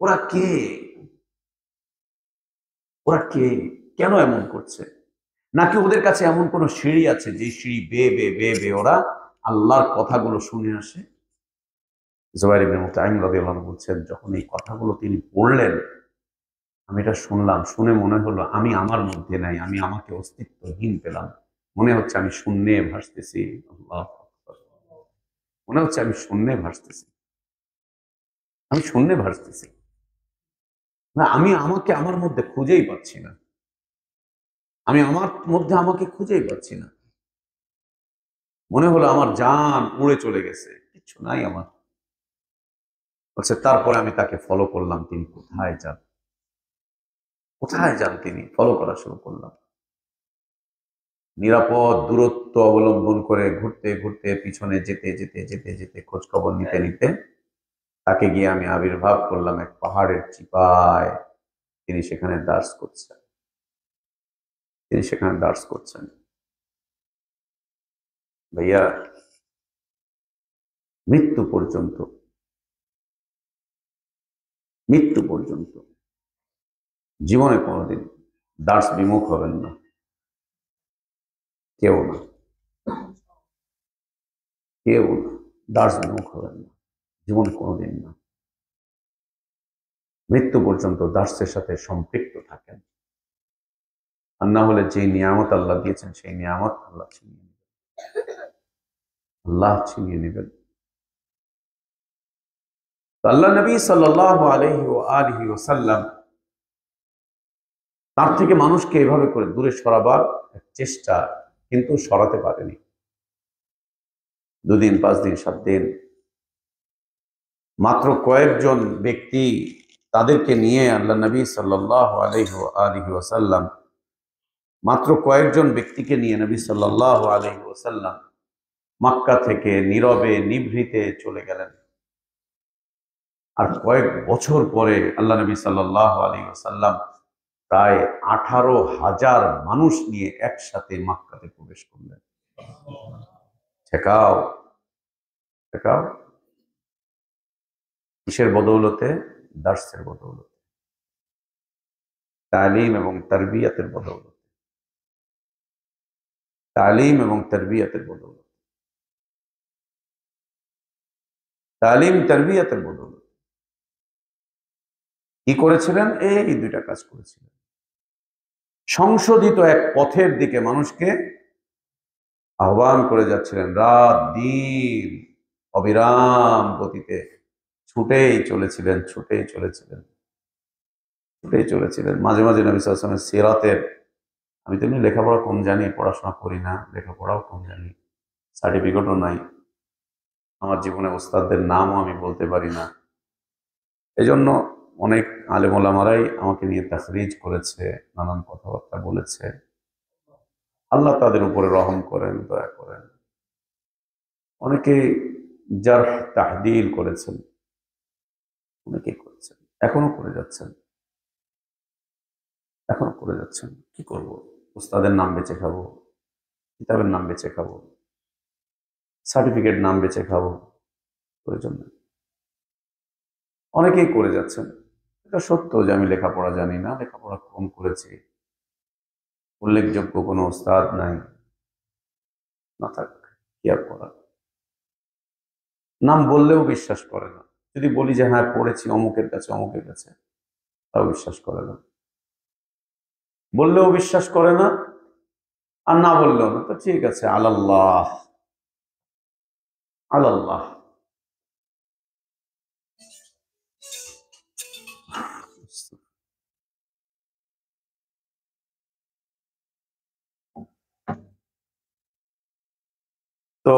ওরা কে? ওরা কে? কেন এমন করছে? নাকি ওদের কাছে এমন কোন সিঁড়ি আছে যে সিঁড়ি বেয়ে বেয়ে বেয়ে বেয়ে ওরা আল্লাহর কথাগুলো শুনে আসে? জুবাইর ইবনে মুতাইম রাদিয়াল্লাহু আনহু বলছেন, যখন এই কথাগুলো তিনি পড়লেন, আমি এটা শুনলাম, শুনে মনে হলো আমি আমার মধ্যে নাই, আমি আমাকে অস্তিত্বহীন পেলাম। মনে হচ্ছে আমি শূন্যে ভাসতেছি। আল্লাহু আকবার। মনে হচ্ছে আমি শূন্যে ভাসতেছি, আমি শূন্যে ভাসতেছি। না, আমি আমাকে আমার মধ্যে খুঁজেই পাচ্ছি না, আমি আমার মধ্যে আমাকে খুঁজেই পাচ্ছি না। মনে হলো আমার জান উড়ে চলে গেছে, কিছু নাই আমার। বলছে তারপরে আমি তাকে ফলো করলাম, তিনি কোথায় যান, কোথায় যান তিনি, ফলো করা শুরু করলাম। নিরাপদ দূরত্ব অবলম্বন করে ঘুরতে ঘুরতে পিছনে যেতে যেতে যেতে যেতে খোঁজ খবর নিতে নিতে তাকে গিয়ে আমি আবির্ভাব করলাম এক পাহাড়ের চিপায়। তিনি সেখানে দার্স করছেন, তিনি সেখানে দার্স করছেন। ভাইয়া, মৃত্যু পর্যন্ত, মৃত্যু পর্যন্ত জীবনে কোনোদিন দার্স বিমুখ হবেন না, কেউ না, কেউ না, দার্স বিমুখ হবেন না, জীবনে কোনোদিন না। মৃত্যু পর্যন্ত দার্সের সাথে সম্পৃক্ত থাকেন। আর না হলে যে নিয়ামত আল্লাহ দিয়েছেন সেই নিয়ামত আল্লাহ ছিনিয়ে নেবেন। আল্লাহ নবী সাল্লাল্লাহু আলাইহি ওয়া আলিহি ওয়াসাল্লাম তার থেকে মানুষকে এভাবে করে দূরে সরাবার চেষ্টা, কিন্তু সরাতে পারেনি। 2 দিন 5 দিন 7 দিন মাত্র কয়েকজন ব্যক্তি, তাদেরকে নিয়ে আল্লাহ নবী সাল্লাল্লাহু আলাইহি ওয়া আলিহি ওয়াসাল্লাম মাত্র কয়েকজন ব্যক্তিকে নিয়ে নবী সাল্লাল্লাহু আলাইহি ওয়াসাল্লাম মক্কা থেকে নীরবে নিভৃতে চলে গেলেন। আর কয়েক বছর পরে আল্লাহ নবী সাল্লাল্লাহু আলাইহি ওয়াসাল্লাম প্রায় 18,000 মানুষ নিয়ে একসাথে মক্কাতে প্রবেশ করলেন। ঠেকাও ঠেকাও। কিসের বদৌলতে? দার্সের বদৌলতে, তালিম এবং তারবিয়াতের বদৌলতে, তালিম এবং তারবিয়াতের বদৌলতে, তালিম তারবিয়াতের বদৌলতে। কি করেছিলেন? এই 2টা কাজ করেছিলেন। সংশোধিত এক পথের দিকে মানুষকে আহ্বান করে যাচ্ছিলেন, রাত দিন অবিরাম গতিতে ছুটেই চলেছিলেন, ছুটেই চলেছিলেন, ছুটেই চলেছিলেন। মাঝে মাঝে নবী সাল্লাল্লাহু আলাইহি ওয়াসাল্লামের সিরাতের, আমি তো এমনি লেখাপড়া কম জানি, পড়াশোনা করি না, লেখাপড়াও কম জানি, সার্টিফিকেটও নাই, আমার জীবনে ওস্তাদদের নামও আমি বলতে পারি না। এজন্য অনেক আলেম ওলামারাই আমাকে নিয়ে তাখরিজ করেছে, নানান কথাবার্তা বলেছে। আল্লাহ তাদের উপরে রহম করেন, দয়া করেন। অনেকে জারহ তাহদিল করেছেন, অনেকেই করেছেন, এখনো করে যাচ্ছেন, এখনো করে যাচ্ছেন। কি করব? ওস্তাদের নাম বেঁচে খাবো, কিতাবের নাম বেঁচে খাবো, সার্টিফিকেট নাম বেঁচে খাবো? প্রয়োজন নেই। অনেকেই করে যাচ্ছেন। এটা সত্য যে আমি লেখাপড়া জানি না, লেখাপড়া কম করেছি, উল্লেখযোগ্য কোনো ওস্তাদ নাই, না থাক, কি আর করার। নাম বললেও বিশ্বাস করে না। যদি বলি যে হ্যাঁ পড়েছি অমুকের কাছে অমুকের কাছে, তাও বিশ্বাস করে না। বললেও বিশ্বাস করে না, আর না বললেও না। তো ঠিক আছে, আলাল্লাহ আলাল্লাহ। তো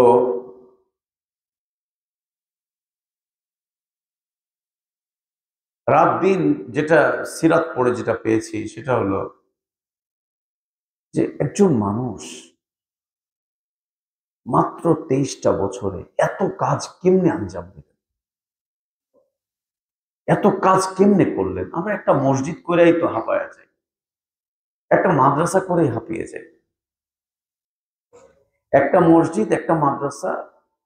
রাত দিন যেটা সিরাত পড়ে যেটা পেয়েছি সেটা হলো যে একজন মানুষ মাত্র 23টা বছরে এত কাজ কেমনে আঞ্জাম দিলেন, এত কাজ কেমনে করলেন? আমরা একটা মসজিদ করেই তো হাঁপায়া যাই, একটা মাদ্রাসা করেই হাঁপিয়ে যাই, একটা মসজিদ একটা মাদ্রাসা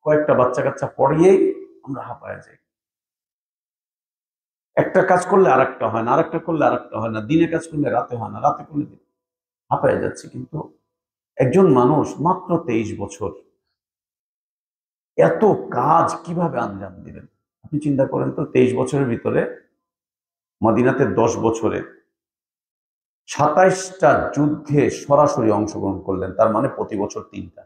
কয়েকটা বাচ্চা কাচ্চা পড়িয়েই আমরা হাঁপায়া যাই। একটা কাজ করলে আরেকটা হয় না, আরেকটা করলে আরেকটা হয় না, দিনে কাজ করলে রাতে হয় না, রাতে করলে দিনে, হাঁপায়া যাচ্ছে। কিন্তু একজন মানুষ মাত্র 23 বছর এত কাজ কিভাবে আঞ্জাম দিলেন? আপনি চিন্তা করেন তো, 23 বছরের ভিতরে মদিনাতে 10 বছরে 27টা যুদ্ধে সরাসরি অংশগ্রহণ করলেন। তার মানে প্রতি বছর 3টা।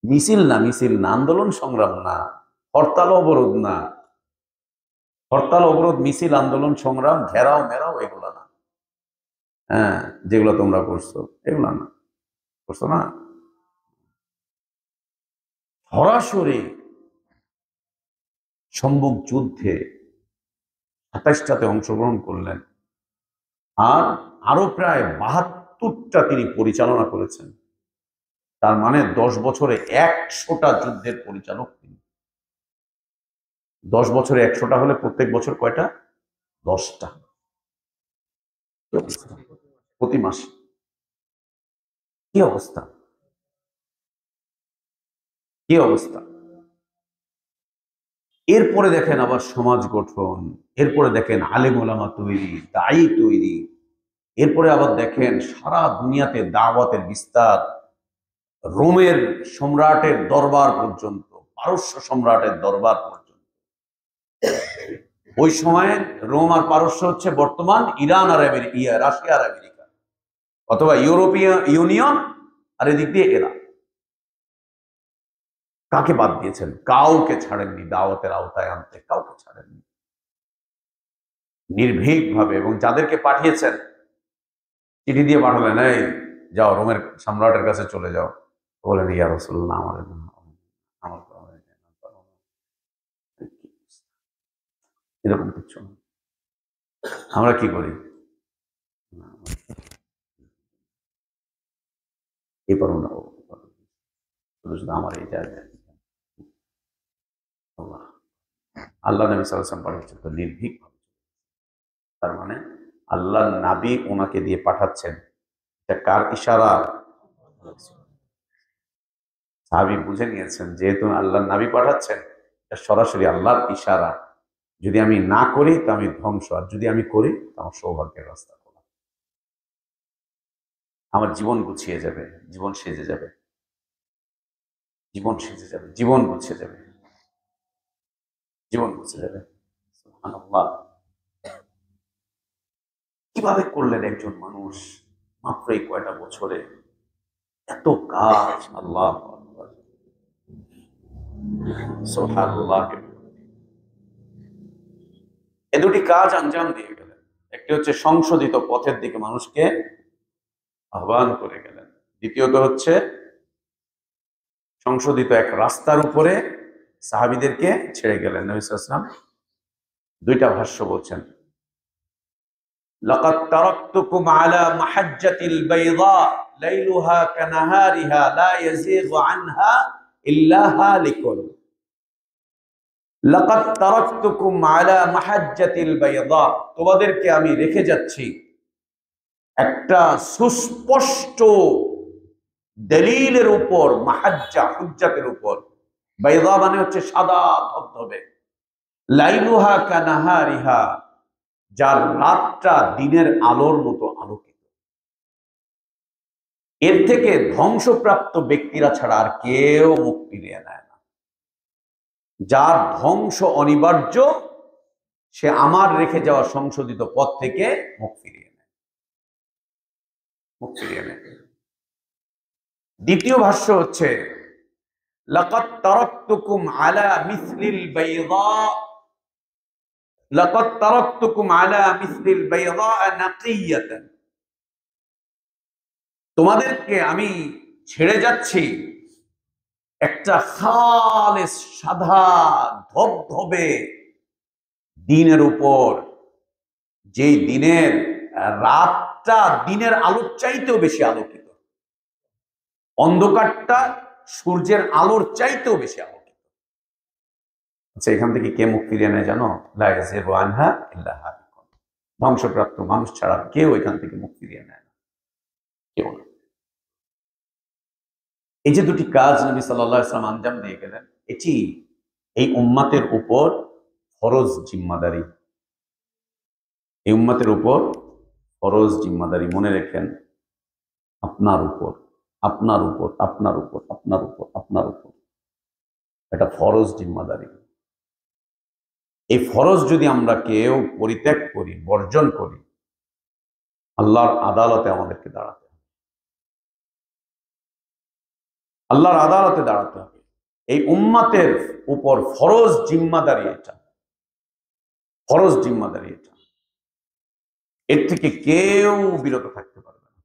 মিছিল না, মিছিল না, আন্দোলন সংগ্রাম না, হরতাল অবরোধ না, হরতাল অবরোধ মিছিল আন্দোলন সংগ্রাম ঘেরাও মেরাও এগুলো না। হ্যাঁ, যেগুলো তোমরা করছো এগুলো না, করছো না। সরাসরি সম্মুখ যুদ্ধে 27টাতে অংশগ্রহণ করলেন। আর আরো প্রায় 72টা তিনি পরিচালনা করেছেন। তার মানে 10 বছরে 100টা যুদ্ধের পরিচালক তিনি। 10 বছরে 100টা হলে প্রত্যেক বছর কয়টা? 10টা। প্রতি মাসে। কি অবস্থা, কি অবস্থা! এরপরে দেখেন আবার সমাজ গঠন, এরপরে দেখেন আলেম ওলামা তৈরি, দায়ী তৈরি, এরপরে আবার দেখেন সারা দুনিয়াতে দাওয়াতের বিস্তার, রোমের সম্রাটের দরবার পর্যন্ত, পারস্য সম্রাটের দরবার পর্যন্ত। ওই সময় রোম আর পারস্য হচ্ছে বর্তমান ইরান আর রাশিয়া আর আমেরিকা, অথবা ইউরোপীয় ইউনিয়ন আর এদিক দিয়ে এরা। কাকে বাদ দিয়েছেন? কাউকে ছাড়েননি দাওয়াতের আওতায় আনতে, কাউকে ছাড়েননি নির্ভীক ভাবে। এবং যাদেরকে পাঠিয়েছেন চিঠি দিয়ে পাঠালেন, এই যাও রোমের সম্রাটের কাছে চলে যাও, বলেন ইয়া রাসূলুল্লাহ আমার এরকম কিছু না। আমরা কি করি? এই পারো না, শুধু শুধু আমার এই জায়গায় আল্লাহ আল্লাহ নবী সাল্লাল্লাহু আলাইহি ওয়াসাল্লাম পাঠিয়েছেন তো নির্ভীক ভাবে। তার মানে আল্লাহ নাবী ওনাকে দিয়ে পাঠাচ্ছেন, এটা কার ইশারা? সাহাবী বুঝে নিয়েছেন যেহেতু আল্লাহ নাবী পাঠাচ্ছেন, এটা সরাসরি আল্লাহর ইশারা। যদি আমি না করি তো আমি ধ্বংস, আর যদি আমি করি তো আমার সৌভাগ্যের রাস্তা খোলা, আমার জীবন গুছিয়ে যাবে, জীবন সেজে যাবে, জীবন সেজে যাবে, জীবন গুছিয়ে যাবে, জীবন গুছিয়ে যাবে। সুবহানাল্লাহ। কিভাবে করলেন একজন মানুষ মাত্র এই কয়টা বছরে এত কাজ? আল্লাহ আকবার, সুবহানাল্লাহ। এ দুটি কাজ আঞ্জাম দিয়ে গেলেন। একটি হচ্ছে সংশোধিত পথের দিকে মানুষকে আহ্বান করে গেলেন, দ্বিতীয়ত হচ্ছে সংশোধিত এক রাস্তার উপরে সাহাবীদেরকে ছেড়ে গেলেন। নবী সাল্লাল্লাহু আলাইহি ওয়াসাল্লাম দুইটা ভাষ্য বলছেন, লাকাদ তারাকতুকুম আলা মাহাজ্জাতিল বাইদা লাইলুহা কানাহারিহা লা ইয়াযীগু আনহা ইল্লা হালিকুন। লাকাদ তারাকতুকুম আলা মাহাজ্জাতিল বাইদা, তোমাদেরকে আমি রেখে যাচ্ছি একটা সুস্পষ্ট দলিলের উপর, মাহাজ্জা হুজ্জাতের উপর। বাইদা মানে হচ্ছে সাদা ধবধবে, লাইলুহা কানাহারিহা, যার রাতটা দিনের আলোর মতো আলোকিত। এর থেকে ধ্বংসপ্রাপ্ত ব্যক্তিরা ছাড়া আর কেউ মুখ ফিরিয়ে নেয় না। যার ধ্বংস অনিবার্য সে আমার রেখে যাওয়া সংশোধিত পথ থেকে মুখ ফিরিয়ে নেয়, মুখ ফিরিয়ে নেয়। দ্বিতীয় ভাষ্য হচ্ছে, লাকাদ তারাকতুকুম আলা মিসলিল বাইদা, লাকাদ তারাকতুকুম আলা মিসলিল বাইদা নাকিয়াতান, তোমাদেরকে আমি ছেড়ে যাচ্ছি একটা খালেস সাদা ধবধবে দিনের উপর, যেই দিনের রাতটা দিনের আলোর চাইতেও বেশি আলোকিত, অন্ধকারটা সূর্যের আলোর চাইতেও বেশি আলোকিত। আচ্ছা, এখান থেকে কে মুখ ফিরিয়ে নেয় জানো? লা ইয়াযীগু আনহা ইল্লা হালিকুন, ধ্বংসপ্রাপ্ত মানুষ ছাড়া কেউ এখান থেকে মুখ ফিরিয়ে নেয় না, কেউ না। এই যে দুটি কাজ নবী সাল্লাল্লাহু আলাইহি ওয়াসাল্লাম আঞ্জাম দিয়ে গেলেন, এটি এই উম্মাতের উপর ফরজ জিম্মাদারি, এই উম্মাতের উপর ফরজ জিম্মাদারি। মনে রাখেন, আপনার উপর, আপনার উপর, আপনার উপর, আপনার উপর, আপনার উপর, এটা ফরজ জিম্মাদারি। এই ফরজ যদি আমরা কেউ পরিত্যাগ করি, বর্জন করি, আল্লাহর আদালতে আমাদেরকে দাঁড়াতে হবে, আল্লাহর আদালতে দাঁড়াতে হবে। এই উম্মাতের উপর ফরজ জিম্মাদারি এটা, ফরজ জিম্মাদারি এটা। এর থেকে কেউ বিরত থাকতে পারবে না,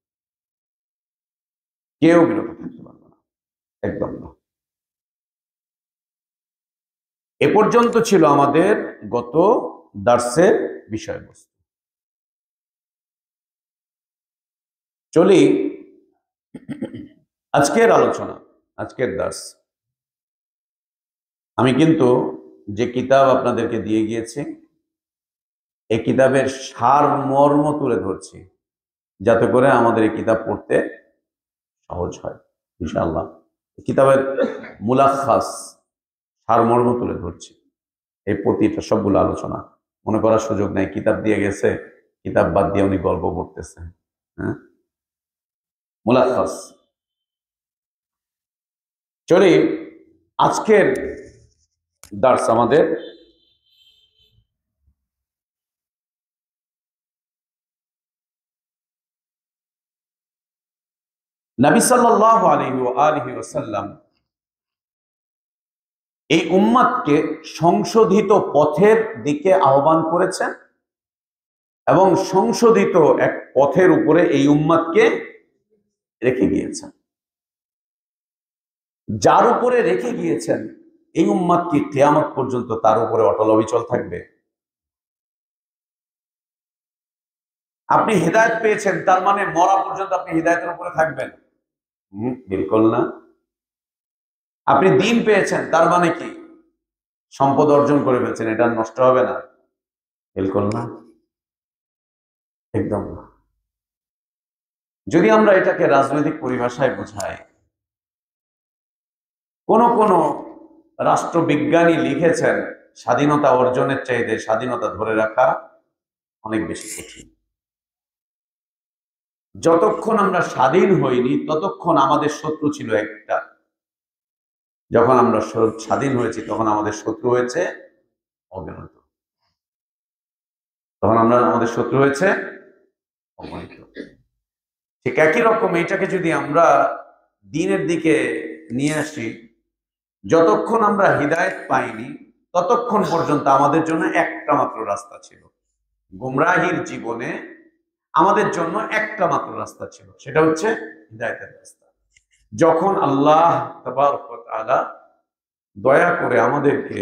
কেউ বিরত থাকতে পারবে না, একদম না। এ পর্যন্ত ছিল আমাদের গত দার্সের বিষয়বস্তু। চলি আজকের আলোচনা, আজকের দার্স। আমি কিন্তু যে কিতাব আপনাদেরকে দিয়ে গিয়েছি, এই কিতাবের সার মর্ম তুলে ধরছি, যাতে করে আমাদের এই কিতাব পড়তে সহজ হয় ইনশাআল্লাহ। কিতাবের মুলাখাস, সারমর্ম তুলে ধরছি। এই প্রতিটা সবগুলো আলোচনা, মনে করার সুযোগ নেই কিতাব দিয়ে গেছে, কিতাব বাদ দিয়ে উনি গল্প করতেছে। হ্যাঁ, মুলাখাস। চলি আজকের দার্স আমাদের নবী সাল্লাল্লাহু আলাইহি ওয়া আলিহি ওয়াসাল্লাম এই উম্মতকে সংশোধিত পথের দিকে আহ্বান করেছেন এবং সংশোধিত এক পথের উপরে এই উম্মতকে রেখে গিয়েছেন। যার উপরে রেখে গিয়েছেন এই উম্মত কি কিয়ামত পর্যন্ত তার উপরে অটল অবিচল থাকবে? আপনি হিদায়াত পেয়েছেন, তার মানে মরা পর্যন্ত আপনি হিদায়াতের উপরে থাকবেন? বিলকুল না। আপনি দ্বীন পেয়েছেন, তার মানে কি সম্পদ অর্জন করে ফেলছেন, এটা নষ্ট হবে না? বিলকুল না, একদম না। যদি আমরা এটাকে রাজনৈতিক পরিভাষায় বোঝাই, কোন কোন রাষ্ট্রবিজ্ঞানী লিখেছেন স্বাধীনতা অর্জনের চাইতে স্বাধীনতা ধরে রাখা অনেক বেশি কঠিন। যতক্ষণ আমরা স্বাধীন হইনি ততক্ষণ আমাদের শত্রু ছিল একটা, যখন আমরা স্বাধীন হয়েছি তখন আমাদের শত্রু হয়েছে অগণিত। তখন আমাদের শত্রু হয়েছে অগণিত। ঠিক একই রকম এটাকে যদি আমরা দ্বীনের দিকে নিয়ে আসি, যতক্ষণ আমরা হিদায়াত পাইনি ততক্ষণ পর্যন্ত আমাদের জন্য একটা মাত্র রাস্তা ছিল। গুমরাহির জীবনে আমাদের জন্য একটা মাত্র রাস্তা ছিল, সেটা হচ্ছে হিদায়াতের রাস্তা। যখন আল্লাহ তাবারক ওয়া তাআলা দয়া করে আমাদেরকে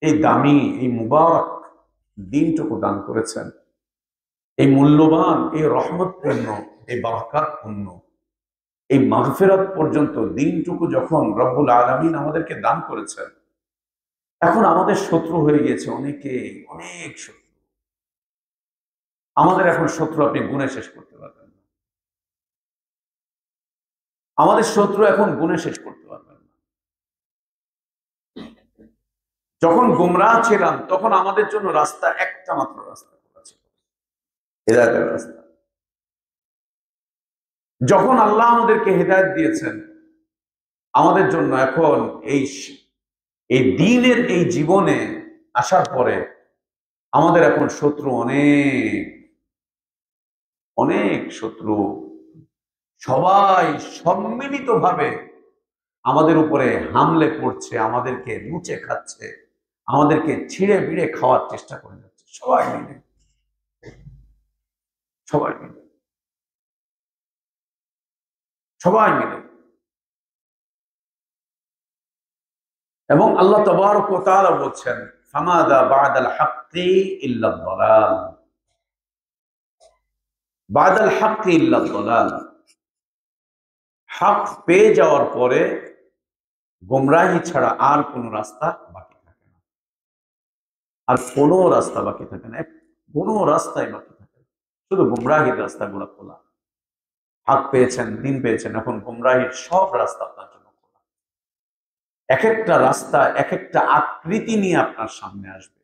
এই দামি, এই মুবারক দিনটুকু দান করেছেন, এই মূল্যবান, এই রহমতপূর্ণ, এই বারাকাতপূর্ণ, এই মাগফিরাত পর্যন্ত দিনটুকু যখন রব্বুল আলামিন আমাদেরকে দান করেছেন, এখন আমাদের শত্রু হয়ে গিয়েছে অনেকে, অনেক শত্রু। আমাদের এখন শত্রু আপনি গুণে শেষ করতে পারবেন না। আমাদের শত্রু এখন গুণে শেষ করতে পারবেন না। যখন গুমরাহ ছিলাম তখন আমাদের জন্য রাস্তা একটা মাত্র রাস্তা ছিল, হিদায়াতের রাস্তা। যখন আল্লাহ আমাদেরকে হিদায়াত দিয়েছেন, আমাদের জন্য এখন এই দ্বীনের এই জীবনে আসার পরে আমাদের এখন শত্রু অনেক, অনেক শত্রু। সবাই সম্মিলিতভাবে আমাদের উপরে হামলে পড়ছে, আমাদেরকে লুচে খাচ্ছে, আমাদেরকে ছিঁড়ে বিড়ে খাওয়ার চেষ্টা করে যাচ্ছে, সবাই মিলে, সবাই মিলে, সবাই মিলে। এবং আল্লাহ তাবারক ওয়া তাআলা বলছেন, ফামাযা বা'দাল হাক্কি ইল্লা দালাল, বা'দাল হাক্কি ইল্লা দালাল। হক পেয়ে যাওয়ার পরে গোমরাহি ছাড়া আর কোনো রাস্তা বাকি থাকে না, আর কোনো রাস্তা বাকি থাকে না, কোনো রাস্তাই বাকি থাকে না, শুধু গোমরাহির রাস্তাগুলো খোলা। হক পেয়েছেন, দ্বীন পেয়েছেন, এখন গোমরাহির সব রাস্তা আপনার জন্য খোলা। এক একটা রাস্তা এক একটা আকৃতি নিয়ে আপনার সামনে আসবে,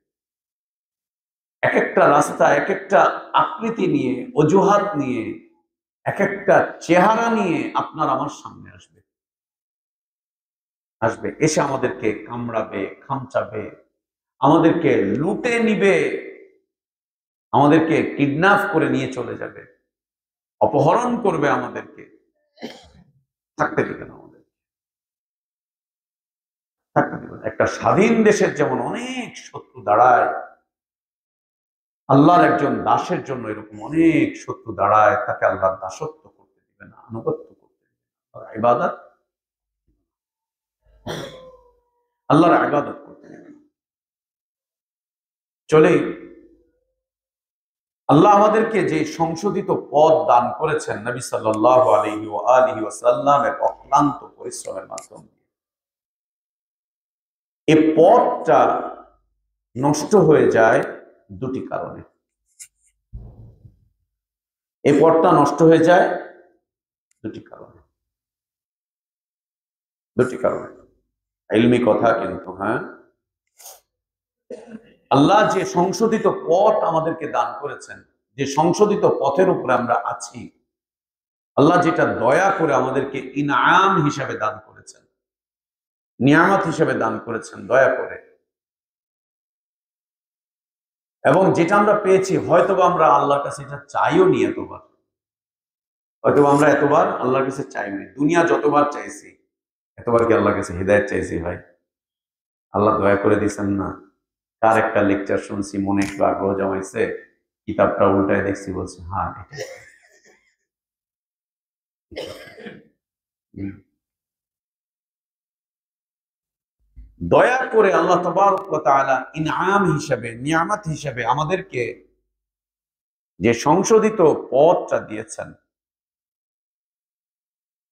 এক একটা রাস্তা এক একটা আকৃতি নিয়ে, অজুহাত নিয়ে, এক একটা চেহারা নিয়ে আপনার আমার সামনে আসবে, আসবে এসে আমাদেরকে কামড়াবে, খামচাবে, আমাদেরকে লুটে নিবে, আমাদেরকে কিডন্যাপ করে নিয়ে চলে যাবে, অপহরণ করবে, আমাদেরকে থাকতে দিবে না, আমাদের থাকতে দিবে না। একটা স্বাধীন দেশের যেমন অনেক শত্রু দাঁড়ায়, আল্লাহর একজন দাসের জন্য এরকম অনেক শত্রু দাঁড়ায়, তাকে আল্লাহর দাসত্ব করতে দিবে না, আনুগত্য করতে দিবে না, ইবাদত, আল্লাহর ইবাদত করতে দিবে না। চলে আল্লাহ আমাদেরকে যে সংশোধিত পথ দান করেছেন নবী সাল্লাল্লাহু আলাইহি ওয়া আলিহি ওয়াসাল্লামের অক্লান্ত পরিশ্রমের মাধ্যমে, এই পথটা নষ্ট হয়ে যায় দুটি কারণে। এই পথটা নষ্ট হয়ে যায় দুটি কারণে, দুটি কারণে। ইলমি কথা কিন্তু, হ্যাঁ, আল্লাহ যে সংশোধিত পথ আমাদেরকে দান করেছেন, যে সংশোধিত পথের উপরে আমরা আছি, আল্লাহ যেটা দয়া করে আমাদেরকে ইনাম হিসাবে দান করেছেন, নিয়ামত হিসাবে দান করেছেন দয়া করে, এবং যেটা আমরা পেয়েছি হয়তোবা আমরা আল্লাহর কাছে এটা চাইও নি এতবার, হয়তো আমরা এতবার আল্লাহর কাছে চাইনি, দুনিয়া যতবার চাইছি এতবার কি আল্লাহর কাছে হিদায়াত চাইছি ভাই? আল্লাহ দয়া করে দিচ্ছেন না? কার একটা লেকচার শুনছি, মনে একটু আগ্রহ জমাইছে, কিতাবটা উল্টায় দেখছি, বলছে হ্যাঁ দয়া করে আল্লাহ তাবারক ওয়া তাআলা ইনআম হিসাবে, নিয়ামত হিসাবে আমাদেরকে যে সংশোধিত পথটা দিয়েছেন,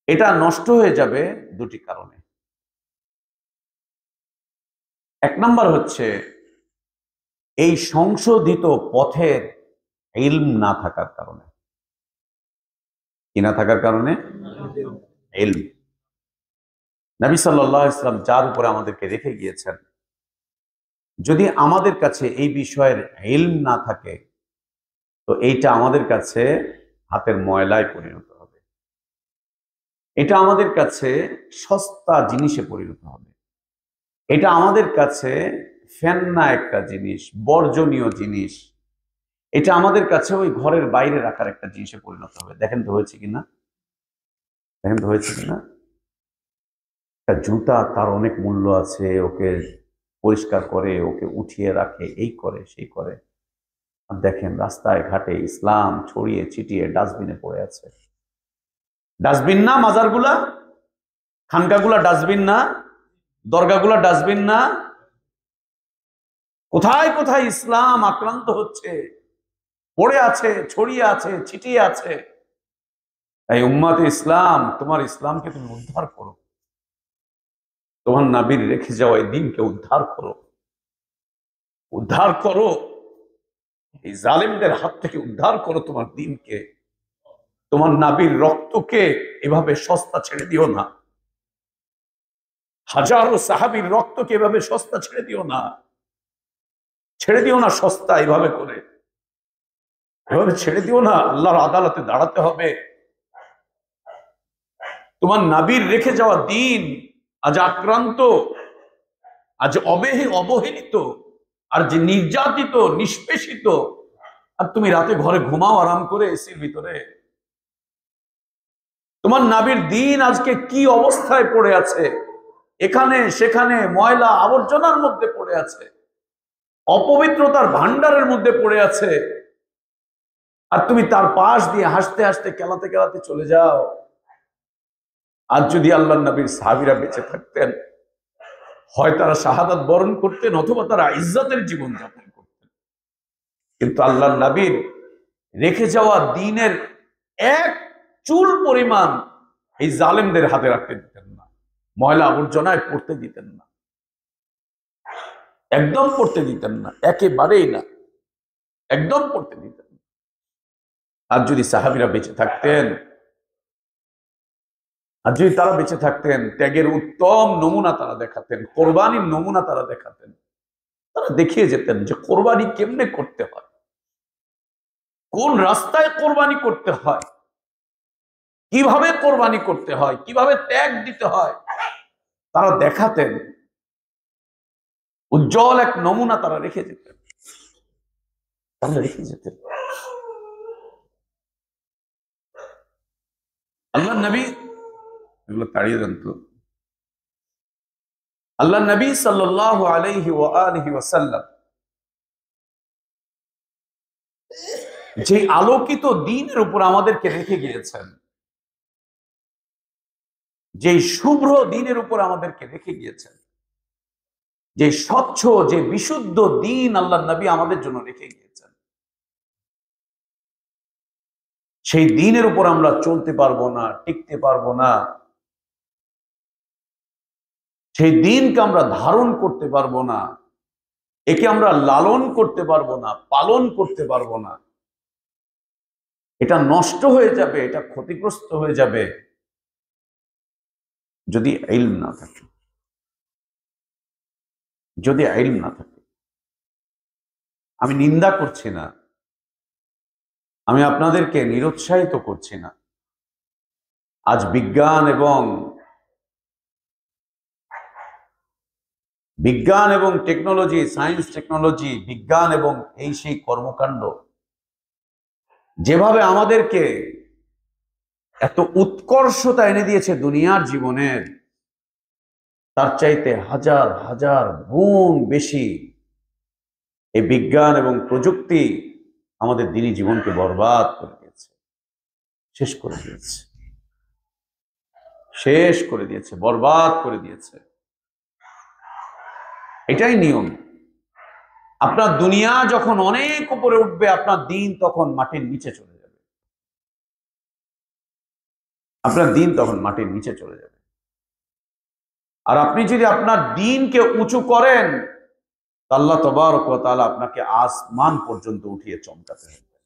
এটা নষ্ট হয়ে যাবে দুটি কারণে। এক নাম্বার হচ্ছে এই সংশোধিত পথের ইলম না থাকার কারণে। কি না থাকার কারণে? ইলম। নবী সাল্লাল্লাহু আলাইহি ওয়াসাল্লাম যার উপরে আমাদেরকে রেখে গিয়েছেন, যদি আমাদের কাছে এই বিষয়ের ইলম না থাকে, তো এইটা আমাদের কাছে হাতের ময়লায় পরিণত হবে, এটা আমাদের কাছে সস্তা জিনিসে পরিণত হবে, এটা আমাদের কাছে ফেন্না একটা জিনিস, বর্জনীয় জিনিস, এটা আমাদের কাছে ওই ঘরের বাইরে রাখার একটা জিনিসে পরিণত হবে। দেখেন তো হয়েছে কিনা, দেখেন তো হয়েছে কিনা। একটা জুতা তার অনেক মূল্য আছে, ওকে পরিষ্কার করে, ওকে উঠিয়ে রাখে, এই করে সেই করে, আর দেখেন রাস্তায় ঘাটে ইসলাম ছড়িয়ে ছিটিয়ে ডাস্টবিনে পড়ে আছে। ডাস্টবিন না মাজারগুলা, খানকাগুলা ডাস্টবিন না, দরগাগুলা ডাস্টবিন না? কোথায় কোথায় ইসলাম আক্রান্ত হচ্ছে, পড়ে আছে, ছড়িয়ে আছে, ছিটিয়ে আছে। এই উম্মাতে ইসলাম, তোমার ইসলামকে তুমি উদ্ধার করো, তোমার নবীর রেখে যাওয়া এই দিনকে উদ্ধার করো, উদ্ধার করো, এই জালেমদের হাত থেকে উদ্ধার করো তোমার দিনকে। তোমার নবীর রক্তকে এভাবে সস্তা ছেড়ে দিও না, হাজারো সাহাবীর রক্তকে এভাবে সস্তা ছেড়ে দিও না, ছেড়ে দিও না সস্তা এভাবে করে, এভাবে ছেড়ে দিও না। আল্লাহর আদালতে দাঁড়াতে হবে। তোমার নবীর রেখে যাওয়া দিন আজ আক্রান্ত, আজ অবহেলিত, আর যে নির্যাতিত, নিষ্পেষিত, আর তুমি রাতে ঘরে ঘুমাও আরাম করে এসির ভিতরে। তোমার নবীর দিন আজকে কি অবস্থায় পড়ে আছে, এখানে সেখানে ময়লা আবর্জনার মধ্যে পড়ে আছে, অপবিত্রতার ভান্ডারের মধ্যে পড়ে আছে, আর তুমি তার পাশ দিয়ে হাসতে হাসতে কেলাতে কেলাতে চলে যাও। আজ যদি আল্লাহর নবীর সাহাবীরা বেঁচে থাকতেন, হয় তারা শাহাদাত বরণ করতেন, অথবা তারা ইজ্জতের জীবন যাপন করতেন। কিন্তু আল্লাহর নবীর রেখে যাওয়া দ্বীনের এক চুল পরিমাণ এই জালেমদের হাতে রাখতে দিতেন না, ময়লা আবর্জনায় পড়তে দিতেন না, একদম পড়তে দিতেন না, একেবারেই না, একদম পড়তে দিতেন না। আর যদি সাহাবীরা বেঁচে থাকতেন, আর যদি তারা বেঁচে থাকতেন, ত্যাগের উত্তম নমুনা তারা দেখাতেন, কোরবানির নমুনা তারা দেখাতেন, তারা দেখিয়ে যেতেন যে কোরবানি কেমনে করতে হয়, কোন রাস্তায় কোরবানি করতে হয়, কিভাবে কোরবানি করতে হয়, কিভাবে ত্যাগ দিতে হয়, তারা দেখাতেন। উজ্জ্বল এক নমুনা তারা রেখে যেতেন, তারা রেখে যেতেন। আল্লাহ নবী, এগুলো তাড়িয়ে দেন তো। আল্লাহ নবী সাল্লাল্লাহু আলাইহি ওয়া আলিহি ওয়াসাল্লাম যে আলোকিত দ্বীনের উপর আমাদেরকে রেখে গিয়েছেন, যে শুভ্র দ্বীনের উপর আমাদেরকে রেখে গিয়েছেন, যে স্বচ্ছ, যে বিশুদ্ধ দ্বীন আল্লাহ নবী আমাদের জন্য রেখে গিয়েছেন, সেই দ্বীনের উপর আমরা চলতে পারবো না, টিকতে পারবো না, সেই দ্বীনকে আমরা ধারণ করতে পারবো না, একে আমরা লালন করতে পারবো না, পালন করতে পারবো না। এটা নষ্ট হয়ে যাবে, এটা ক্ষতিগ্রস্ত হয়ে যাবে যদি ইলম না থাকে, যদি ইলম না থাকে। আমি নিন্দা করছি না, আমি আপনাদেরকে নিরুৎসাহিত করছি না। আজ বিজ্ঞান এবং টেকনোলজি, সায়েন্স টেকনোলজি, বিজ্ঞান এবং এই সেই কর্মকাণ্ড যেভাবে আমাদেরকে এত উৎকর্ষতা এনে দিয়েছে দুনিয়ার জীবনের, তার চাইতে হাজার হাজার গুণ বেশি এই বিজ্ঞান এবং প্রযুক্তি আমাদের দিনী জীবনকে বরবাদ করে দিয়েছে, শেষ করে দিয়েছে, শেষ করে দিয়েছে, বরবাদ করে দিয়েছে। এটাই নিয়ম। আপনার দুনিয়া যখন অনেক উপরে উঠবে, আপনার দিন তখন মাটির নিচে চলে যাবে। আপনার দিন তখন মাটির নিচে চলে যাবে। আর আপনি যদি আপনার দিনকে উঁচু করেন, আল্লাহ তাবারক ওয়া তাআলা আপনাকে আসমান পর্যন্ত উঠিয়ে চমকাতে থাকবেন,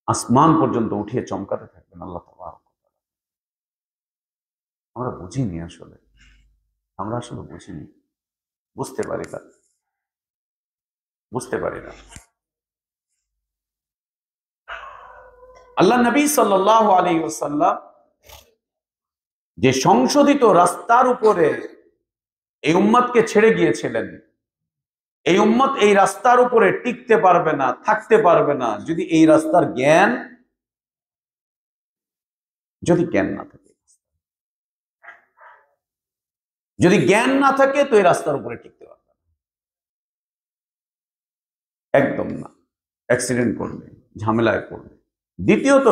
আসমান পর্যন্ত উঠিয়ে চমকাতে থাকবেন আল্লাহ তাবারক ওয়া তাআলা। আমরা বুঝিনি, আসলে আমরা বুঝিনি, বুঝতে পারি না, বুঝতে পারি না। আল্লাহ নবী সাল্লাল্লাহু আলাইহি ওয়াসাল্লাম যে সংশোধিত রাস্তার উপরে এই উম্মতকে ছেড়ে গিয়েছিলেন, এই উম্মত এই রাস্তার উপরে টিকতে পারবে না, থাকতে পারবে না যদি এই রাস্তার জ্ঞান না থাকে। যদি জ্ঞান না থাকে তো এই রাস্তার উপরে টিকতে পারবে না, একদম না, অ্যাক্সিডেন্ট করবে, ঝামেলায় পড়বে। দ্বিতীয়ত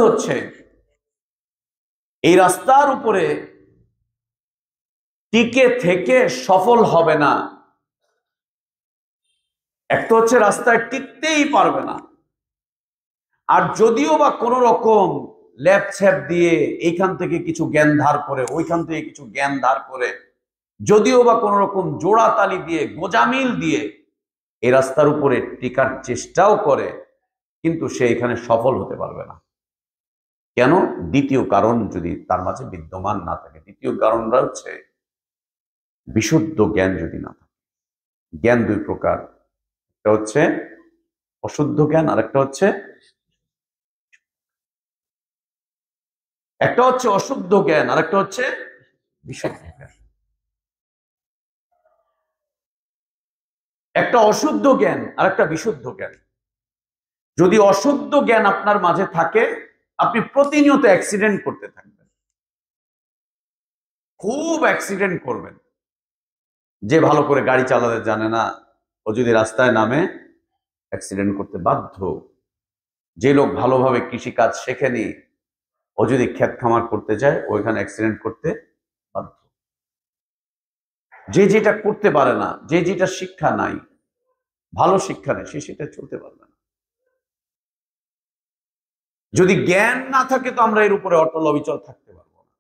হচ্ছে এই রাস্তার উপরে টিকে থেকে সফল হবে না। একটা হচ্ছে রাস্তায় টিকতেই পারবে না, আর যদিও বা কোন রকম ল্যাপ ছ্যাপ দিয়ে এইখান থেকে কিছু জ্ঞান ধার করে, ওইখান থেকে কিছু জ্ঞান ধার করে, যদিও বা কোন রকম জোড়া তালি দিয়ে, গোজামিল দিয়ে এই রাস্তার উপরে টিকার চেষ্টাও করে, কিন্তু সে এখানে সফল হতে পারবে না। কেন? দ্বিতীয় কারণ যদি তার মাঝে বিদ্যমান না থাকে। দ্বিতীয় কারণটা হচ্ছে বিশুদ্ধ জ্ঞান যদি না থাকে। জ্ঞান দুই প্রকার, একটা হচ্ছে অশুদ্ধ জ্ঞান, আর একটা হচ্ছে অশুদ্ধ জ্ঞান, আর একটা হচ্ছে বিশুদ্ধ জ্ঞান। একটা অশুদ্ধ জ্ঞান আর একটা বিশুদ্ধ জ্ঞান। যদি অশুদ্ধ জ্ঞান আপনার মাঝে থাকে, আপনি প্রতিনিয়ত অ্যাক্সিডেন্ট করতে থাকবেন, খুব অ্যাক্সিডেন্ট করবেন। যে ভালো করে গাড়ি চালাতে জানে না, ও যদি রাস্তায় নামে অ্যাক্সিডেন্ট করতে বাধ্য। যে লোক ভালোভাবে কৃষিকাজ শেখেনি, ও যদি ক্ষেত খামার করতে যায়, ওইখানে অ্যাক্সিডেন্ট করতে বাধ্য। যে যেটা করতে পারে না, যে যেটা শিক্ষা নাই, ভালো শিক্ষা নেই, সে সেটা চলতে পারবে না। যদি জ্ঞান না থাকে তো আমরা এর উপরে অটল অবিচল থাকতে পারবো না।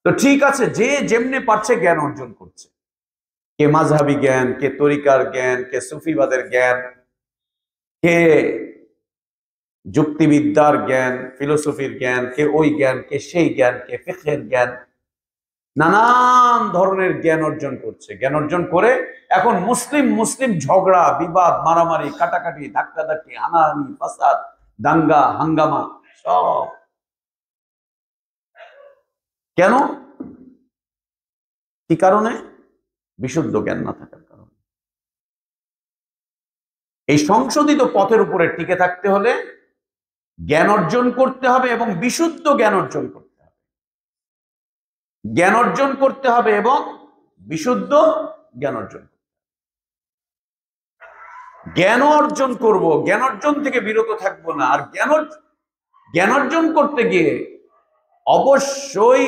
তো ঠিক আছে, যে যেমনে পারছে জ্ঞান অর্জন করছে, কে মাযহাবী জ্ঞান, কে তরিকার জ্ঞান, কে সুফিবাদের জ্ঞান, কে যুক্তিবিদ্যার জ্ঞান, ফিলোসফির জ্ঞান, কে ওই জ্ঞান, কে সেই জ্ঞান, কে ফিকহের জ্ঞান, নানান ধরনের জ্ঞান অর্জন করছে। জ্ঞান অর্জন করে এখন মুসলিম ঝগড়া, বিবাদ, মারামারি, কাটাকাটি, ধাক্কাধাক্কি, হানাহানি, ফাসাদ, দাঙ্গা, হাঙ্গামা সব। কেন? কি কারণে? বিশুদ্ধ জ্ঞান না থাকার কারণে। এই সংশোধিত পথের উপরে টিকে থাকতে হলে জ্ঞান অর্জন করতে হবে এবং বিশুদ্ধ জ্ঞান অর্জন করতে হবে। জ্ঞান অর্জন করতে হবে এবং বিশুদ্ধ জ্ঞান অর্জন করতে হবে। জ্ঞান অর্জন করব, জ্ঞান অর্জন থেকে বিরত থাকবো না। আর জ্ঞান অর্জন করতে গিয়ে অবশ্যই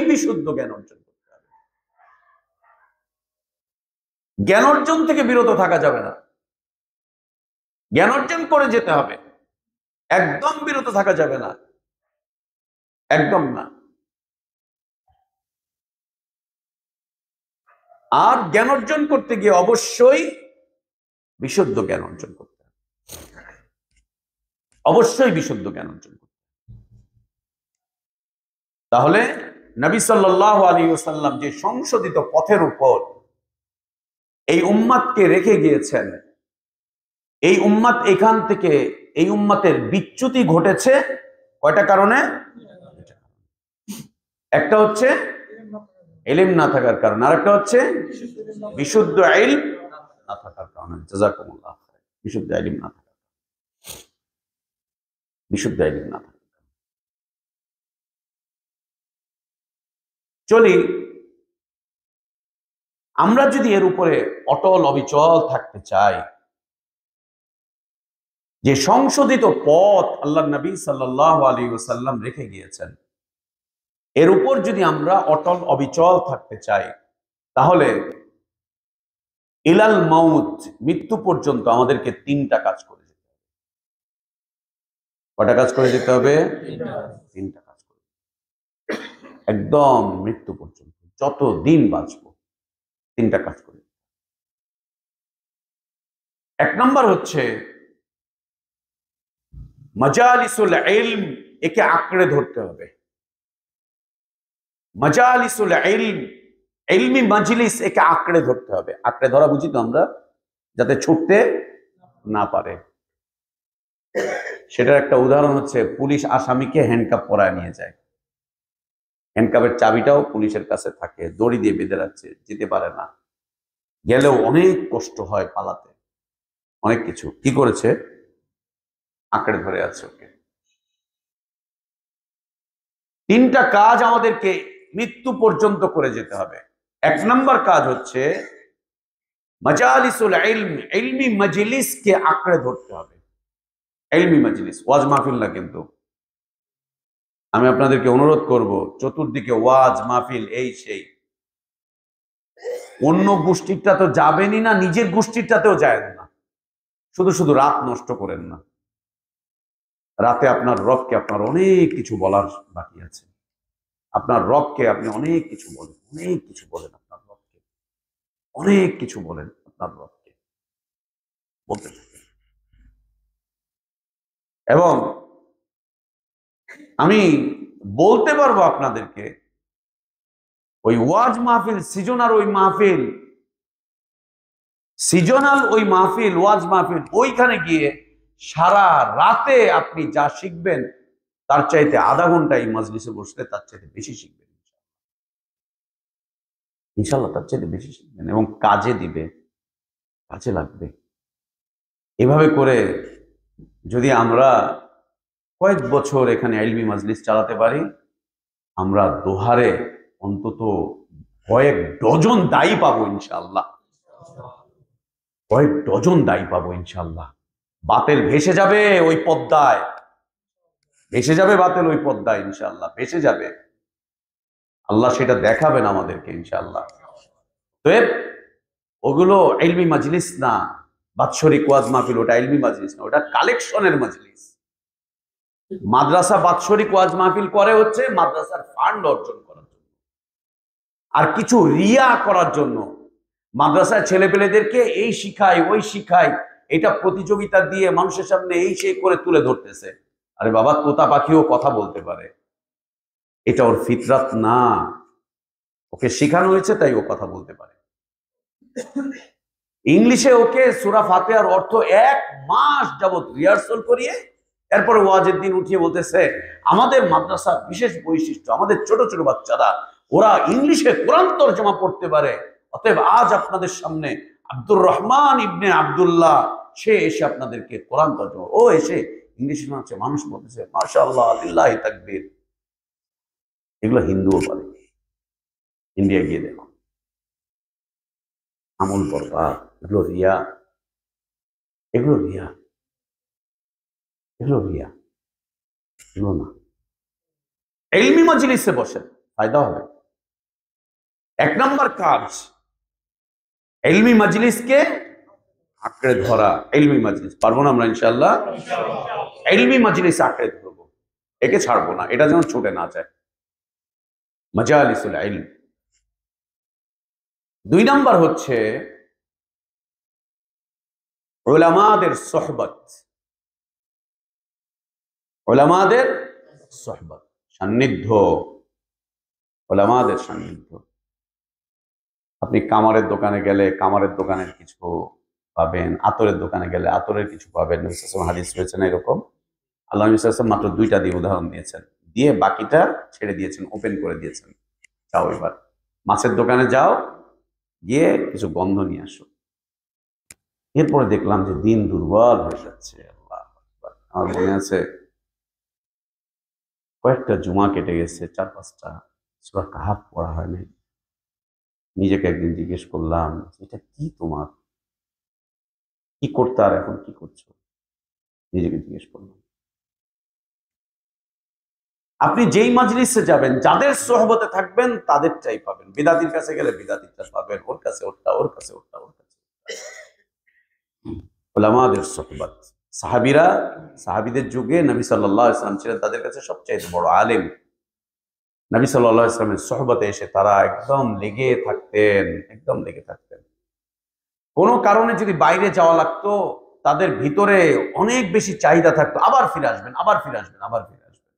বিশুদ্ধ জ্ঞান অর্জন করতে হবে। জ্ঞান অর্জন থেকে বিরত থাকা যাবে না, জ্ঞান অর্জন করে যেতে হবে, একদম বিরত থাকা যাবে না, একদম না। আর জ্ঞান অর্জন করতে গিয়ে অবশ্যই বিশুদ্ধ জ্ঞান অর্জন করতে হবে, অবশ্যই বিশুদ্ধ জ্ঞান অর্জন করতে হবে। তাহলে নবী সাল্লাল্লাহু আলাইহি ওয়াসাল্লাম যে সংশোধিত পথের উপর এই উম্মাতকে রেখে গিয়েছেন, এই উম্মাত এখান থেকে, এই উম্মাতের বিচ্যুতি ঘটেছে কয়টা কারণে? একটা হচ্ছে ইলম না থাকার কারণে, আর একটা হচ্ছে বিশুদ্ধ ইলম না থাকার কারণে, জাযাকুমুল্লাহ খাইর, বিশুদ্ধ ইলম না থাকা, বিশুদ্ধ ইলম না থাকা। চলি, আমরা যদি এর উপরে অটল অবিচল থাকতে চাই, যে সংশোধিত পথ আল্লাহ নবী সাল্লাল্লাহু আলাইহি ওয়াসাল্লাম রেখে গিয়েছেন, এর উপর যদি আমরা অটল অবিচল থাকতে চাই, তাহলে ইলাল মাউত, মৃত্যু পর্যন্ত আমাদেরকে তিনটা কাজ করে যেতে হবে। কয়টা কাজ করে যেতে হবে? তিনটা কাজ করে, একদম মৃত্যু পর্যন্ত, যত দিন বাঁচবো তিনটা কাজ করে। এক নম্বর হচ্ছে মাজালিসুল ইলম, একে আঁকড়ে ধরতে হবে। মাজালিসুল ইলম, ইলমি মাজলিস, একে আঁকড়ে ধরতে হবে। আঁকড়ে ধরা বুঝি তো আমরা, যাতে ছুটতে না পারে। সেটার একটা উদাহরণ হচ্ছে, পুলিশ আসামিকে হ্যান্ডকাপ পরায় নিয়ে যায়, হ্যান্ডকাপের চাবিটাও পুলিশের কাছে থাকে, দড়ি দিয়ে বেঁধে রাখছে, যেতে পারে না, গেলেও অনেক কষ্ট হয় পালাতে, অনেক কিছু। কি করেছে? আঁকড়ে ধরে আছে ওকে। তিনটা কাজ আমাদেরকে মৃত্যু পর্যন্ত করে যেতে হবে। এক নম্বর কাজ হচ্ছে মাজালিসুল ইলম, ইলমি মজলিসকে আঁকড়ে ধরতে হবে। ইলমি মজলিস, ওয়াজ মাহফিল না কিন্তু। আমি আপনাদেরকে অনুরোধ করব, চতুর্দিকে ওয়াজ মাহফিল, এই সেই, অন্য গোষ্ঠীটা তো যাবেনই না, নিজের গোষ্ঠীটাতেও যায় না। শুধু শুধু রাত নষ্ট করেন না। রাতে আপনার রবকে আপনার অনেক কিছু বলার বাকি আছে। আপনার রবকে আপনি অনেক কিছু বলেন, অনেক কিছু বলেন আপনার রবকে, অনেক কিছু বলেন আপনার রবকে, বলতে থাকেন। এবং আমি বলতে পারবো আপনাদেরকে, ওই ওয়াজ মাহফিল, সিজনাল ওই মাহফিল, সিজনাল ওই মাহফিল, ওয়াজ মাহফিল, ওইখানে গিয়ে সারা রাতে আপনি যা শিখবেন, তার চাইতে আধা ঘন্টা এই মজলিসে বসলে তার চাইতে বেশি শিখবেন ইনশাল্লাহ, তার চাইতে বেশি শিখবেন এবং কাজে দিবে, কাজে লাগবে। এভাবে করে যদি আমরা কয়েক বছর এখানে ইলমি মজলিস চালাতে পারি, আমরা দোহারে অন্তত কয়েক ডজন দায়ী পাবো ইনশাআল্লাহ, কয়েক ডজন দায়ী পাবো ইনশাআল্লাহ। বাতিল ভেসে যাবে ওই পদ্মায়, ভেসে যাবে বাতিল ওই পদ্মায় ইনশাআল্লাহ, ভেসে যাবে। আল্লাহ সেটা দেখাবেন আমাদেরকে ইনশাআল্লাহ। তো ওগুলো ইলমি মজলিস না, বাৎসরিক ওয়াজ মাহফিল, ওটা ইলমি মজলিস না, ওটা কালেকশনের মজলিস। মাদ্রাসা বাৎসরিক ওয়াজ মাহফিল করে হচ্ছে মাদ্রাসার ফান্ড অর্জন করার জন্য, আর কিছু রিয়া করার জন্য। মাদ্রাসার ছেলেপেলেদেরকে এই শিখায় ওই শিখায়, এটা প্রতিযোগিতা দিয়ে মানুষের সামনে এই সেই করে তুলে ধরতেছে। আরে বাবা, তোতা পাখিও কথা বলতে পারে, এটা ওর ফিতরাত না, ওকে শেখানো হয়েছে তাই ও কথা বলতে পারে। ইংলিশে ওকে সূরা ফাতিহার অর্থ 1 মাস যাবত রিহার্সাল করিয়ে এরপরে ওয়াজের দিন উঠিয়ে বলতেছে, আমাদের মাদ্রাসার বিশেষ বৈশিষ্ট্য, আমাদের ছোট ছোট বাচ্চারা ওরা ইংলিশে কোরআন তরজমা পড়তে পারে। অতএব আজ আপনাদের সামনে আব্দুর রহমান ইবনে আব্দুল্লাহ, সে এসে আপনাদেরকে কোরআন তরজমা, ও এসে ইংলিশে শোনাচ্ছে, মানুষ বলতেছে মাশাআল্লাহ, লিল্লাহি তাকবীর। এগুলো হিন্দুও পারে, ইন্ডিয়া গিয়ে দেখো, আমল বরবাদ। এগুলো রিয়া, এগুলো রিয়া, এগুলো রিয়া, এগুলো না। ইলমি মজলিসে বসেন, ফায়দা হবে। এক নম্বর কাজ ইলমি মজলিসকে আঁকড়ে ধরা। ইলমি মজলিস পারবো না আমরা ইনশাআল্লাহ, ইলমি মজলিস আঁকড়ে ধরবো, একে ছাড়বো না, এটা যেন ছুটে না যায়। মাজালিসুল ইলম। 2 নম্বর হচ্ছে উলামাদের সোহবত, উলামাদের সোহবত, সান্নিধ্য, উলামাদের সান্নিধ্য। আপনি কামারের দোকানে গেলে কামারের দোকানের কিছু পাবেন, আতরের দোকানে গেলে আতরের কিছু পাবেন। নবী সাল্লাল্লাহু আলাইহি ওয়াসাল্লাম হাদিস রয়েছে না এরকম, আল্লাহ নবী সাল্লাল্লাহু আলাইহি ওয়াসাল্লাম মাত্র 2টা দিয়ে উদাহরণ দিয়েছেন, দিয়ে বাকিটা ছেড়ে দিয়েছেন, ওপেন করে দিয়েছেন। যাও এবার মাছের দোকানে যাও, গিয়ে কিছু গন্ধ নিয়ে আসো, এরপরে দেখলাম যে দিন দুর্বল হয়ে যাচ্ছে। আল্লাহ আকবার। আমার মনে আছে কয়েকটা জুমা কেটে গেছে, 4-5টা সূরা কাহাফ পড়া হয়নি। নিজেকে একদিন জিজ্ঞেস করলাম, এটা কি তোমার, কি করতে আর এখন কি করছো? নিজেকে জিজ্ঞেস করলাম। আপনি যেই মাজলিসে যাবেন, যাদের সোহবতে থাকবেন তাদেরটাই পাবেন। বিদাতির কাছে গেলে বিদাতিরটা পাবেন, ওর কাছে ওরটা, ওর কাছে ওরটা, ওর কাছে উলামাদের সোহবত। সাহাবীরা, সাহাবীদের যুগে নবী সাল্লাল্লাহু আলাইহি ওয়াসাল্লাম ছিলেন তাদের কাছে সবচেয়ে বড় আলেম। নবী সাল্লাল্লাহু আলাইহি ওয়াসাল্লামের সোহবতে এসে তারা একদম লেগে থাকতেন, একদম লেগে থাকতেন। কোনো কারণে যদি বাইরে যাওয়া লাগতো, তাদের ভিতরে অনেক বেশি চাহিদা থাকতো, আবার ফিরে আসবেন, আবার ফিরে আসবেন, আবার ফিরে আসবেন।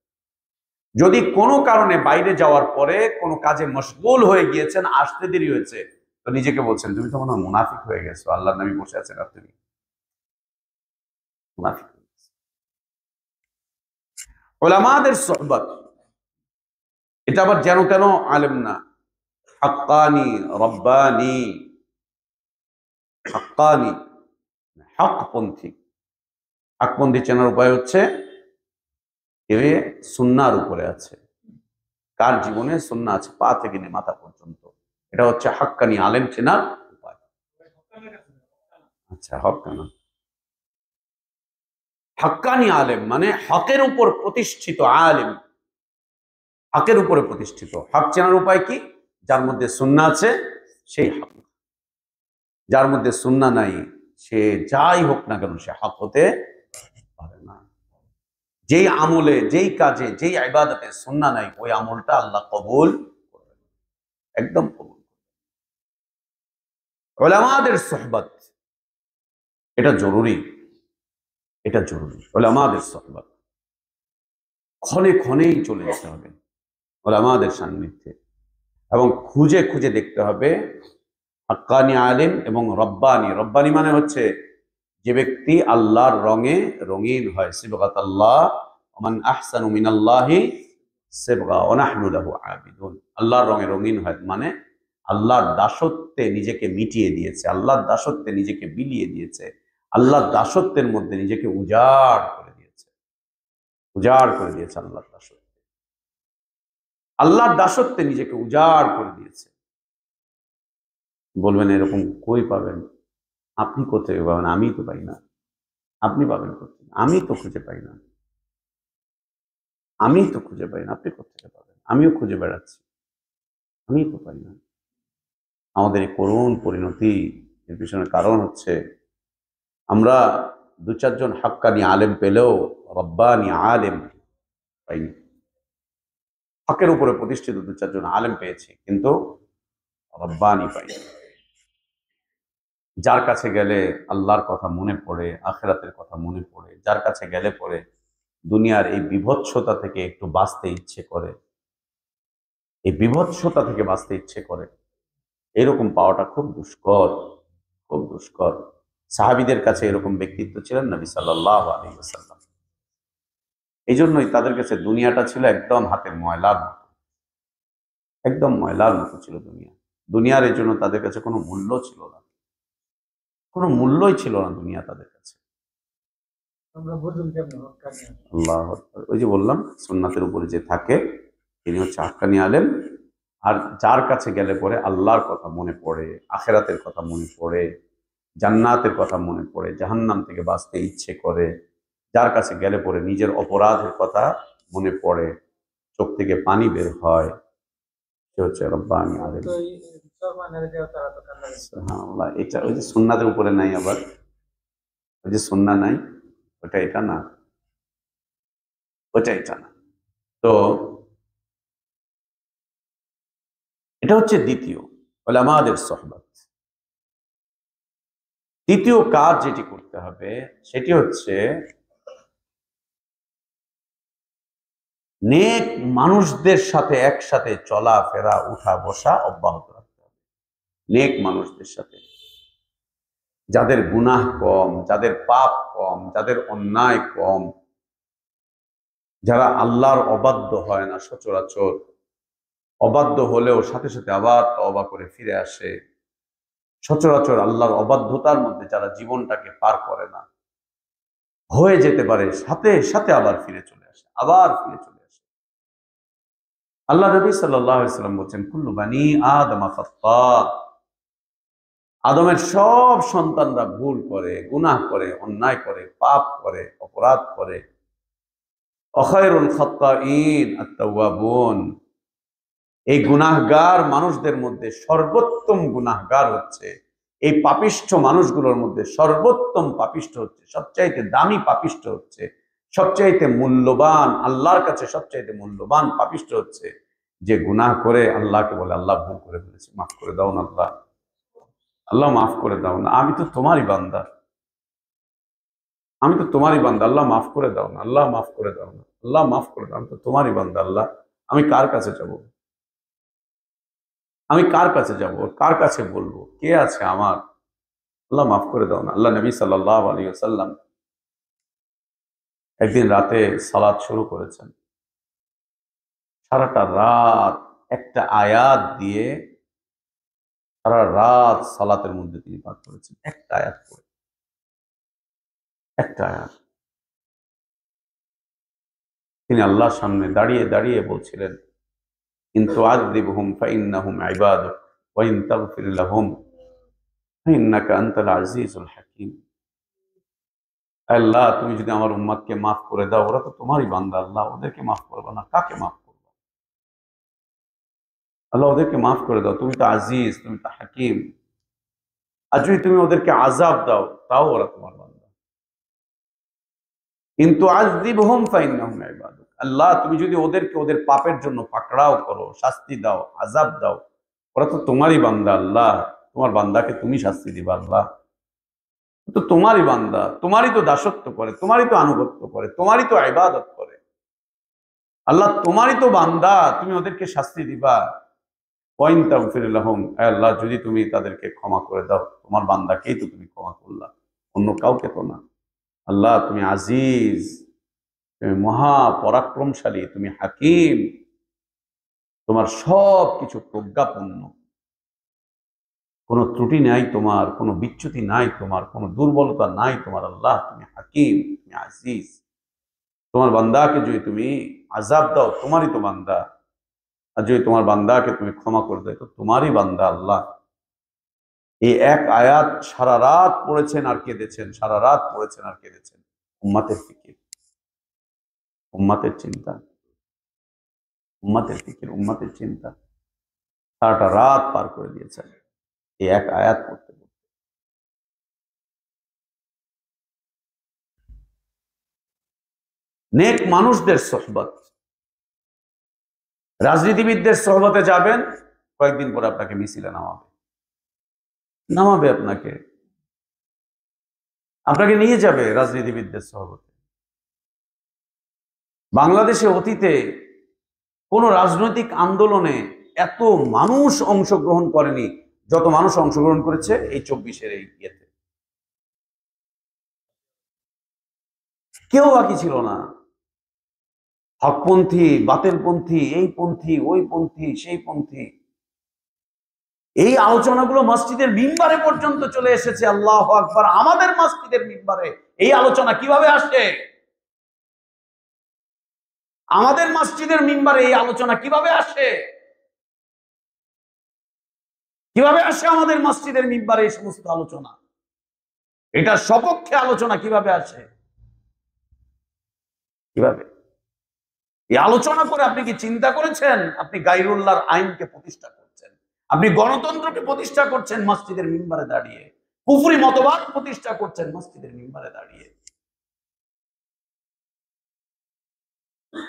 যদি কোনো কারণে বাইরে যাওয়ার পরে কোনো কাজে মশগুল হয়ে গিয়েছেন, আসতে দেরি হয়েছে, তো নিজেকে বলছেন তুমি তো মনে হয় মুনাফিক হয়ে গেছো, আল্লাহর নবী বসে আছেন আর তুমি মুনাফিক হয়ে গেছো। উলামাদের সোহবত, এটা আবার যেন তেন আলেম না, হাক্কানি, রব্বানি, হাক্কানি, হকপন্থী। হকপন্থী চেনার উপায় হচ্ছে এ সুন্নাহর উপরে আছে, কার জীবনে সুন্নাহ আছে পা থেকে নিয়ে মাথা পর্যন্ত, এটা হচ্ছে হাক্কানি আলেম চেনার উপায়। আচ্ছা, হক্কানা, হাক্কানি আলেম মানে হকের উপর প্রতিষ্ঠিত আলেম, হকের উপরে প্রতিষ্ঠিত। হক চেনার উপায় কি? যার মধ্যে সুন্নাহ আছে সেই হক, যার মধ্যে সুন্নাহ নাই সে যাই হোক না কেন সে হক হতে পারে না। যেই আমলে, যেই কাজে, যেই ইবাদতে সুন্নাহ নাই, ওই আমলটা আল্লাহ কবুল করবেন, একদম কবুল। উলামাদের সোহবত এটা জরুরি, এটা জরুরি। উলামাদের সোহবত ক্ষণে ক্ষণেই চলে যেতে হবে উলামাদের সান্নিধ্যে, এবং খুঁজে খুঁজে দেখতে হবে হাক্কানি আলেম এবং রব্বানি। রব্বানি মানে হচ্ছে যে ব্যক্তি আল্লাহর রঙে রঙিন হয়, সিবগাতাল্লাহ, ওমান আহসানু মিনাল্লাহি সিবগা ওয়া নাহনু লাহু আবিদুন। আল্লাহর রঙে রঙিন হয় মানে আল্লাহর দাসত্বে নিজেকে মিটিয়ে দিয়েছে, আল্লাহর দাসত্বে নিজেকে বিলিয়ে দিয়েছে, আল্লাহর দাসত্বের মধ্যে নিজেকে উজাড় করে দিয়েছে, উজাড় করে দিয়েছে আল্লাহর দাসত্বে, আল্লাহর দাসত্বে নিজেকে উজাড় করে দিয়েছে। বলবেন এরকম কই পাবেন? আপনি কোথায় পাবেন? আমি তো পাই না। আপনি পাবেন কোথায়? আমি তো খুঁজে পাই না, আমি তো খুঁজে পাই না। আপনি কোথায় পাবেন? আমিও খুঁজে বেড়াচ্ছি, আমি তো পাই না। আমাদের এই করুণ পরিণতি, এর পিছনে কারণ হচ্ছে আমরা 2-4 জন হাক্কানি আলেম পেলেও রব্বানি আলেম পাইনি। হকের উপরে প্রতিষ্ঠিত 2-4 জন আলেম পেয়েছি, কিন্তু রব্বানি পাইনি। যার কাছে গেলে আল্লাহর কথা মনে পড়ে, আখিরাতের কথা মনে পড়ে, যার কাছে গেলে পরে দুনিয়ার এই বিভৎসতা থেকে একটু বাঁচতে ইচ্ছে করে, এই বিভৎসতা থেকে বাঁচতে ইচ্ছে করে, এরকম পাওয়াটা খুব দুষ্কর, খুব দুষ্কর। সাহাবীদের কাছে এরকম ব্যক্তিত্ব ছিলেন নবী সাল্লাল্লাহু আলাইহি ওয়াসাল্লাম। এই জন্যই তাদের কাছে দুনিয়াটা ছিল একদম হাতের ময়লার মতো, একদম ময়লার মতো ছিল দুনিয়া। দুনিয়ার এই জন্য তাদের কাছে কোনো মূল্য ছিল না, কোনো মূল্যই ছিল না দুনিয়া তাদের কাছে। আল্লাহ আকবার। ওই যে বললাম সুন্নাতের উপরে যে থাকে তিনি হচ্ছে হাক্কানি আলেম। আর যার কাছে গেলে পরে আল্লাহর কথা মনে পড়ে, আখেরাতের কথা মনে পড়ে, জান্নাতের কথা মনে পড়ে, জাহান্নাম থেকে বাঁচতে ইচ্ছে করে, যার কাছে গেলে পরে নিজের অপরাধের কথা মনে পড়ে, চোখ থেকে পানি বের হয়, সে হচ্ছে রব্বানি আলেম। সুবহানাল্লাহ। এটা ওই যে সুন্নাতের উপরে নাই, আবার ওই যে সুন্নাহ নাই, ওটা এটা না, ওটা এটা না। তো এটা হচ্ছে দ্বিতীয়, উলামাদের সোহবত। তৃতীয় কাজ যেটি করতে হবে সেটি হচ্ছে নেক মানুষদের সাথে একসাথে চলাফেরা, উঠা বসা অব্যাহত রাখতে হবে। নেক মানুষদের সাথে, যাদের গুনাহ কম, যাদের পাপ কম, যাদের অন্যায় কম, যারা আল্লাহর অবাধ্য হয় না সচরাচর, অবাধ্য হলেও সাথে সাথে আবার তওবা করে ফিরে আসে, সচরাচর আল্লাহর অবাধ্যতার মধ্যে যারা জীবনটাকে পার করে না, হয়ে যেতে পারে সাথে সাথে আবার ফিরে চলে আসে, আবার ফিরে চলে আসে। আল্লাহ নবী সাল্লাল্লাহু আলাইহি ওয়াসাল্লাম বলছেন, কুল্লু বানি আদম খাত্তা, আদমের সব সন্তানরা ভুল করে, গুনাহ করে, অন্যায় করে, পাপ করে, অপরাধ করে। অখায়রুল খাত্তাইন আত-তাওয়াবুন, এই গুনাহগার মানুষদের মধ্যে সর্বোত্তম গুনাহগার হচ্ছে, এই পাপিষ্ঠ মানুষগুলোর মধ্যে সর্বোত্তম পাপিষ্ঠ হচ্ছে, সবচাইতে দামি পাপিষ্ঠ হচ্ছে, সবচাইতে মূল্যবান, আল্লাহর কাছে সবচাইতে মূল্যবান পাপিষ্ঠ হচ্ছে যে গুনাহ করে আল্লাহকে বলে, আল্লাহ ভুল করে ফেলেছি, মাফ করে দাও না আল্লাহ, আল্লাহ মাফ করে দাও না, আমি তো তোমারই বান্দা, আমি তো তোমারই বান্দা, আল্লাহ মাফ করে দাও না, আল্লাহ মাফ করে দাও না, আল্লাহ মাফ করে দাও, আমি তো তোমারই বান্দা, আল্লাহ আমি কার কাছে যাব, আমি কার কাছে যাব, কার কাছে বলবো, কে আছে আমার, আল্লাহ মাফ করে দাও না। আল্লাহ নবী সাল্লাল্লাহু আলাইহি ওয়াসাল্লাম একদিন রাতে সালাত শুরু করেছেন, সারাটা রাত একটা আয়াত দিয়ে সারা রাত সালাতের মধ্যে তিনি পাঠ করেছেন, একটা আয়াত করে, একটা আয়াত। তিনি আল্লাহর সামনে দাঁড়িয়ে দাঁড়িয়ে বলছিলেন, ইন তুআযিবহুম ফাইন্নাহুম ইবাদুক ওয়া ইন তাগফির লাহুম ফাইন্নাকা আনতাল আজিজুল হাকীম। আল্লাহ, তুমি যদি আমার উম্মতকে মাফ করে দাও, ওরা তো তোমারই বান্দা, আল্লাহ ওদেরকে মাফ করবে না, কাকে মাফ করবে, আল্লাহ ওদেরকে মাফ করে দাও, তুমি তো আজিজ, তুমি তো হাকিম। আর যদি তুমি ওদেরকে আযাব দাও, তাও ওরা তোমার বান্দা। কিন্তু আযিবহুম ফাইন্নাহুম ইবাদুক, আল্লাহ তুমি যদি ওদেরকে ওদের পাপের জন্য পাকড়াও করো, শাস্তি দাও, আযাব দাও, ওরা তো তোমারই বান্দা, আল্লাহ তোমার বান্দাকে তুমি শাস্তি দিবা, আল্লাহ তো তোমারই বান্দা, তোমারই তো দাসত্ব করে, তোমারই তো আনুগত্য করে, তোমারই তো ইবাদত করে, আল্লাহ তোমারই তো বান্দা, তুমি ওদেরকে শাস্তি দিবা। ওয়াইন তাগফির লাহুম, আল্লাহ যদি তুমি তাদেরকে ক্ষমা করে দাও, তোমার বান্দাকেই তো তুমি ক্ষমা করলা, অন্য কাউকে তো না। আল্লাহ তুমি আজিজ, তুমি মহা পরাক্রমশালী, তুমি হাকিম, তোমার সব কিছু প্রজ্ঞাপন্ন, কোনো ত্রুটি নাই তোমার, কোনো বিচ্যুতি নাই তোমার, কোনো দুর্বলতা নাই তোমার, আল্লাহ তুমি হাকিম, তুমি আজিজ। তোমার বান্দাকে যদি তুমি আযাব দাও, তোমারই তো বান্দা, আর যদি তোমার বান্দাকে তুমি ক্ষমা করে দাও, তো তোমারই বান্দা, আল্লাহ। এই এক আয়াত সারা রাত পড়েছেন আর কেঁদেছেন, সারা রাত পড়েছেন আর কেঁদেছেন, উম্মাতের ফিকির, উম্মাতের চিন্তা, উম্মাতের ফিকির, উম্মাতের চিন্তা, সারাটা রাত পার করে দিয়েছেন এই এক আয়াত পড়তে পড়তে। নেক মানুষদের সোহবত, রাজনীতিবিদদের সোহবতে যাবেন, কয়েকদিন পরে আপনাকে মিছিলে নামাবে, নামাবে আপনাকে, আপনাকে নিয়ে যাবে রাজনীতিবিদদের সোহবতে। বাংলাদেশে অতীতে কোন রাজনৈতিক আন্দোলনে এত মানুষ অংশগ্রহণ করেনি যত মানুষ অংশগ্রহণ করেছে এই 24-এর এই ইয়েতে। কেউ বাকি ছিল না, হকপন্থী, বাতিলপন্থী, এই পন্থী, ওই পন্থী, সেই পন্থী, এই আলোচনাগুলো মসজিদের মিম্বারে পর্যন্ত চলে এসেছে। আল্লাহু আকবার, আমাদের মসজিদের মিম্বারে এই আলোচনা কিভাবে আসে? আমাদের মসজিদের মিম্বারে এই আলোচনা কিভাবে আসে? কিভাবে আসে আমাদের মসজিদের মিম্বারে এই সমস্ত আলোচনা? এটার সপক্ষে আলোচনা কিভাবে আসে? কিভাবে? এই আলোচনা করে আপনি কি চিন্তা করেছেন আপনি গায়রুল্লাহর আইনকে প্রতিষ্ঠা করছেন, আপনি গণতন্ত্রকে প্রতিষ্ঠা করছেন মসজিদের মিম্বারে দাঁড়িয়ে, কুফরি মতবাদ প্রতিষ্ঠা করছেন মসজিদের মিম্বারে দাঁড়িয়ে?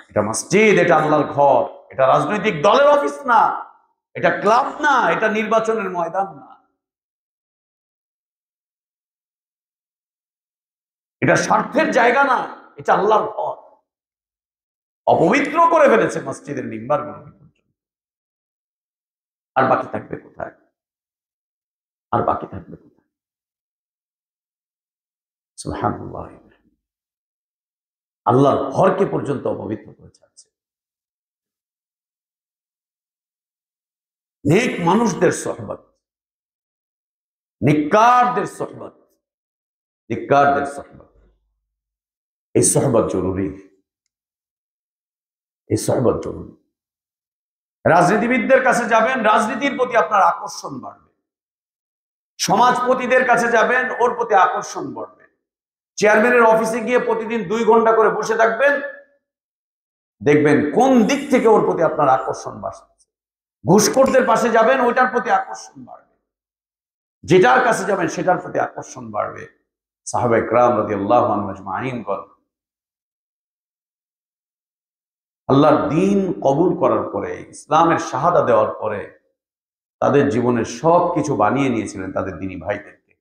এটা মসজিদ, এটা আল্লাহর ঘর, এটা রাজনৈতিক দলের অফিস না, এটা ক্লাব না, এটা নির্বাচনের ময়দান না, এটা স্বার্থের জায়গা না, এটা আল্লাহর ঘর। অপবিত্র করে ফেলেছে মসজিদের মিম্বার গুলো, আর বাকি থাকবে কোথায়? আর বাকি থাকবে কোথায়? সুবহানাল্লাহ, আল্লাহর ঘরকে পর্যন্ত অপবিত্র করে ছাড়ছে। নেক মানুষদের সোহবত, নিকারদের সোহবত, নিকারদের সোহবত, এই সোহবত জরুরি, এই সোহবত জরুরি। রাজনীতিবিদদের কাছে যাবেন, রাজনীতির প্রতি আপনার আকর্ষণ বাড়বে। সমাজপতিদের কাছে যাবেন, ওর প্রতি আকর্ষণ বাড়বে। চেয়ারম্যানের অফিসে গিয়ে প্রতিদিন 2 ঘন্টা করে বসে থাকবেন, দেখবেন কোন দিক থেকে ওর প্রতি আপনার আকর্ষণ বাড়ছে। ঘুষখোরদের পাশে যাবেন, ওইটার প্রতি আকর্ষণ বাড়বে। যেটার কাছে যাবেন সেটার প্রতি আকর্ষণ বাড়বে। সাহাবায়ে কেরাম রাদিয়াল্লাহু আনহুম আজমাইন গণ আল্লাহর দ্বীন কবুল করার পরে, ইসলামের শাহাদা দেওয়ার পরে তাদের জীবনের সবকিছু বানিয়ে নিয়েছিলেন তাদের দ্বীনী ভাইদেরকে।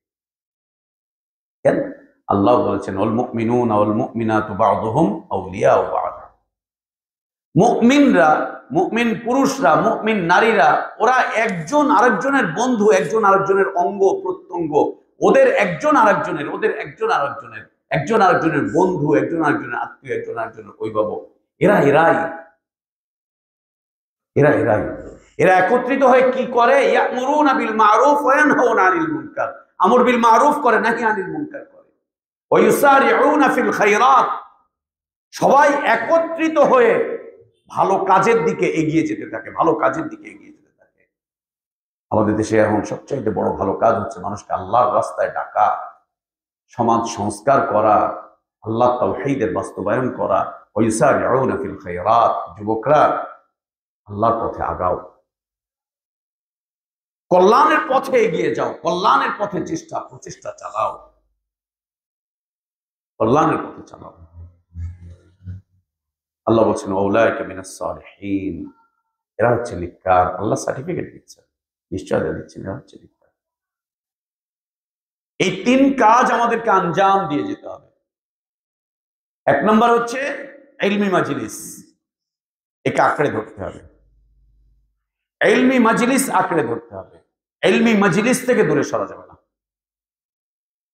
কেন? আল্লাহ বলেছেন, ওয়াল মুমিনুনা ওয়াল মুমিনাতু বা'দুহুম আউলিয়াউ বা'দ। মুমিনরা, মুমিন পুরুষরা, মুমিন নারীরা, ওরা একজন আরেকজনের বন্ধু, একজন আরেকজনের অঙ্গ প্রত্যঙ্গ। ওদের একজন আরেকজনের, ওদের একজন আরেকজনের, একজন আরেকজনের বন্ধু, একজন আরেকজনের আত্মীয়, একজন আরেকজনের অভিভাবক। এরা এরাই এরা এরাই এরা একত্রিত হয়ে কি করে? ইয়ামুরুনা বিল মারুফ ওয়া ইয়ানহাউনা আনিল মুনকার। আমর বিল মারুফ করে, নাহি আনিল মুনকার করে। ওয়া ইউসারিউনা ফিল খায়রাত। সবাই একত্রিত হয়ে ভালো কাজের দিকে এগিয়ে যেতে থাকে, ভালো কাজের দিকে এগিয়ে যেতে থাকে। আমাদের দেশে এখন সবচাইতে বড় ভালো কাজ হচ্ছে মানুষকে আল্লাহর রাস্তায় ডাকা, সমাজ সংস্কার করা, আল্লাহ তাওহীদের বাস্তবায়ন করা। ওয়া ইউসারিউনা ফিল খায়রাত। যুবকরা, আল্লাহর পথে আগাও, কল্যাণের পথে এগিয়ে যাও, কল্যাণের পথে প্রচেষ্টা চালাও, কল্যাণের পথে চালাও। আল্লাহ বলছেন, উলাইকা মিনাস সালিহিন। এরা হচ্ছে নেককার। আল্লাহ সার্টিফিকেট দিচ্ছেন, নিশ্চয়তা দিচ্ছেন, এরা হচ্ছে নেককার। এই 3 কাজ আমাদেরকে আঞ্জাম দিয়ে যেতে হবে। 1 নম্বর হচ্ছে ইলমি মাজলিস, একে আঁকড়ে ধরতে হবে। ইলমি মাজলিস আঁকড়ে ধরতে হবে। ইলমি মাজলিস থেকে দূরে সরা যাবে না,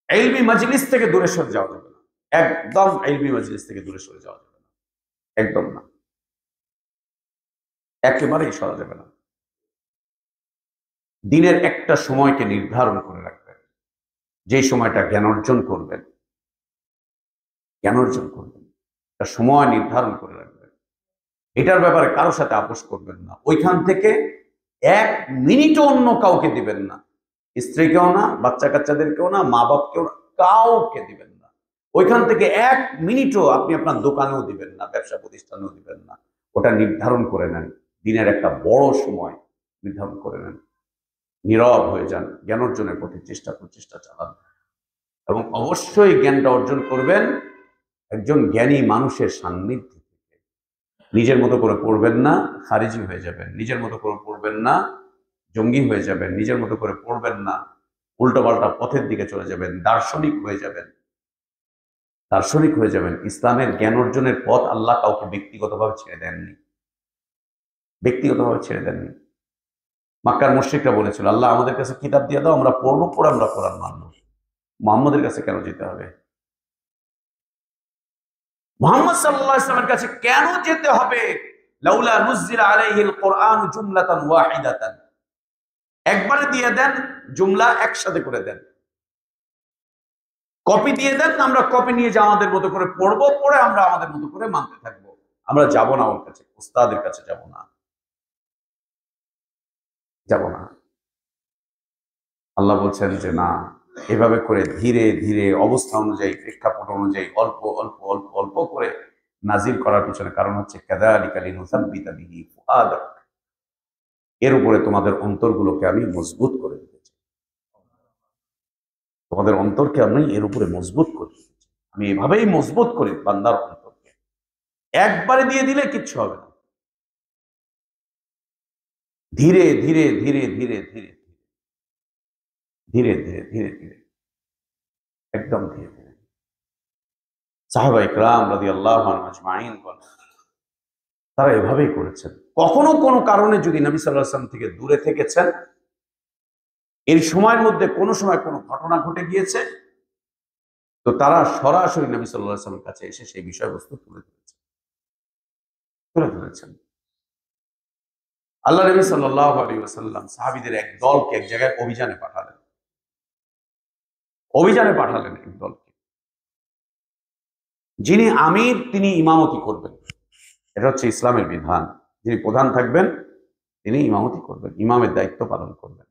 ইলমি মাজলিস থেকে দূরে সরে যাওয়া যাবে না, একদম ইলমি মাজলিস থেকে দূরে সরে যাওয়া যাবে না, একদম না, একেবারেই সরা যাবে না। দিনের একটা সময়কে নির্ধারণ করে রাখবেন, যে সময়টা জ্ঞান অর্জন করবেন, জ্ঞান অর্জন করবেন, একটা সময় নির্ধারণ করে রাখবেন। এটার ব্যাপারে কারোর সাথে আপোষ করবেন না। ওইখান থেকে 1 মিনিটও অন্য কাউকে দিবেন না, স্ত্রীকেও না, বাচ্চা কাচ্চাদেরকেও না, মা বাপকেও না, কাউকে দিবেন না। ওইখান থেকে 1 মিনিটও আপনি আপনার দোকানেও দিবেন না, ব্যবসা প্রতিষ্ঠানেও দিবেন না। ওটা নির্ধারণ করে নেন, দিনের একটা বড় সময় নির্ধারণ করে নেন। নীরব হয়ে যান, জ্ঞান অর্জনের প্রতি প্রচেষ্টা চালান, এবং অবশ্যই জ্ঞানটা অর্জন করবেন একজন জ্ঞানী মানুষের সান্নিধ্যে থেকে। নিজের মতো করে পড়বেন না, খারিজি হয়ে যাবেন। নিজের মতো করে পড়বেন না, জঙ্গি হয়ে যাবেন। নিজের মতো করে পড়বেন না, উল্টোপাল্টা পথের দিকে চলে যাবেন, দার্শনিক হয়ে যাবেন, দার্শনিক হয়ে যাবেন। ইসলামের জ্ঞান অর্জনের পথ আল্লাহ কাউকে ব্যক্তিগতভাবে ছেড়ে দেননি, ব্যক্তিগতভাবে ছেড়ে দেননি। মক্কার মুশরিকরা বলেছিল, আল্লাহ আমাদের কাছে কিতাব দিয়ে দাও, আমরা পড়বো, পড়ে আমরা কোরআন মানব। মুহাম্মদের কাছে কেন যেতে হবে? মুহাম্মদ সাল্লাল্লাহু আলাইহি ওয়াসাল্লামের কাছে কেন যেতে হবে? লাউলা নুজিলা আলাইহিল কুরআন জুমলাতান ওয়াহিদাতান। একবারে দিয়ে দেন, জুমলা একসাথে করে দেন। কপি দিয়ে দেন, আমরা কপি নিয়ে যা আমাদের মতো করে পড়বো, পড়ে আমরা আমাদের মতো করে মানতে থাকবো। আমরা যাব না ওর কাছে, উস্তাদের কাছে যাব না, যাব না। আল্লাহ বলছেন যে না, এভাবে করে ধীরে ধীরে অবস্থা অনুযায়ী, প্রেক্ষাপট অনুযায়ী অল্প অল্প অল্প অল্প করে নাজিল করার পিছনে কারণ হচ্ছে কাযালিকা লিনুসাব্বিতা বিহি ফুআদাক। এর উপরে তোমাদের অন্তরগুলোকে আমি মজবুত করে দিয়েছি, তোমাদের অন্তরকে আমি এর উপরে মজবুত করে দিয়েছি। আমি এভাবেই মজবুত করি বান্দার অন্তরকে। একবারে দিয়ে দিলে কিচ্ছু হবে না, ধীরে ধীরে ধীরে ধীরে ধীরে ধীরে ধীরে ধীরে ধীরে, একদম ধীরে ধীরে। সাহাবায়ে কেরাম রাদিয়াল্লাহু আনহুম আজমাইন তারা এভাবেই করেছেন। কখনো কোনো কারণে যদি নবী সাল্লাল্লাহু আলাইহি ওয়াসাল্লাম থেকে দূরে থেকেছেন, এর সময়ের মধ্যে কোনো সময় কোনো ঘটনা ঘটে গিয়েছে, তো তারা সরাসরি নবী সাল্লাল্লাহু আলাইহি ওয়াসাল্লামের কাছে এসে সেই বিষয়বস্তু তুলে ধরেছেন। আল্লাহ নবী সাল্লাল্লাহু আলাইহি ওয়াসাল্লাম সাহাবীদের এক দলকে এক জায়গায় অভিযানে পাঠালেন। অভিযানে পাঠালেন এক দলকে। যিনি আমির তিনি ইমামতি করবেন, এটা হচ্ছে ইসলামের বিধান। যিনি প্রধান থাকবেন তিনি ইমামতি করবেন, ইমামের দায়িত্ব পালন করবেন।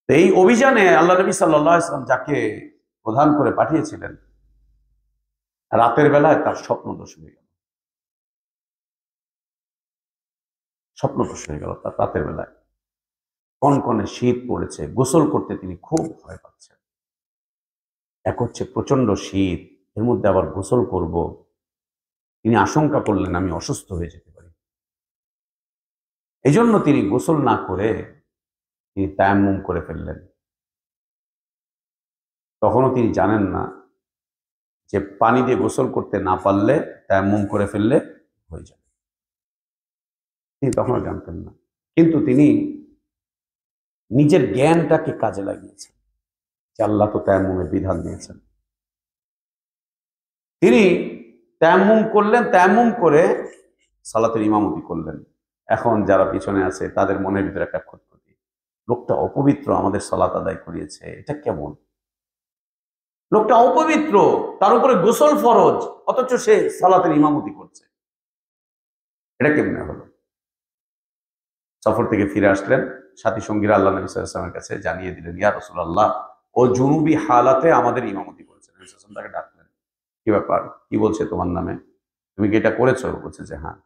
এই অভিযানে আল্লাহ নবী সাল্লাল্লাহু আলাইহি ওয়াসাল্লাম যাকে প্রধান করে পাঠিয়েছিলেন, রাতের বেলায় তার স্বপ্নদোষ হয়ে গেল। স্বপ্নদোষ হয়ে গেল তার রাতের বেলায়। কনকনে শীত পড়েছে, গোসল করতে তিনি খুব ভয় পাচ্ছেন। এক হচ্ছে প্রচন্ড শীত, এর মধ্যে আবার গোসল করব, তিনি আশঙ্কা করলেন আমি অসুস্থ হয়ে যেতে পারি। এই জন্য তিনি গোসল না করে তিনি তায়াম্মুম করে ফেললেন। তখনও তিনি জানেন না যে পানি দিয়ে গোসল করতে না পারলে তায়াম্মুম করে ফেললে হয়ে যাবে, তিনি তখনও জানতেন না। কিন্তু তিনি নিজের জ্ঞানটাকে কাজে লাগিয়েছেন যে আল্লাহ তো তায়াম্মুমের বিধান দিয়েছেন। তিনি তায়াম্মুম করলেন, তায়াম্মুম করে সালাতের ইমামতি করলেন। এখন যারা পিছনে আছে তাদের মনের ভিতরে একটা খটখটি, লোকটা অপবিত্র, আমাদের সালাত আদায় করিয়েছে, এটা কেমন? লোকটা অপবিত্র, তার উপরে গোসল ফরজ, অথচ সে সালাতের ইমামতি করছে, এটা কেমনে হলো? সফর থেকে ফিরে আসলেন, সাথী সঙ্গীরা আল্লাহ নবী সাল্লাল্লাহু আলাইহি ওয়াসাল্লামের কাছে জানিয়ে দিলেন, ইয়া রাসূলুল্লাহ, ও জুনুবি হালাতে আমাদের ইমামতি করেছে। নবী সাল্লাল্লাহু আলাইহি ওয়াসাল্লাম তাকে ডাকলেন, কি ব্যাপার, কি বলছে তোমার নামে, তুমি কি এটা করেছো? বলছে যে হ্যাঁ।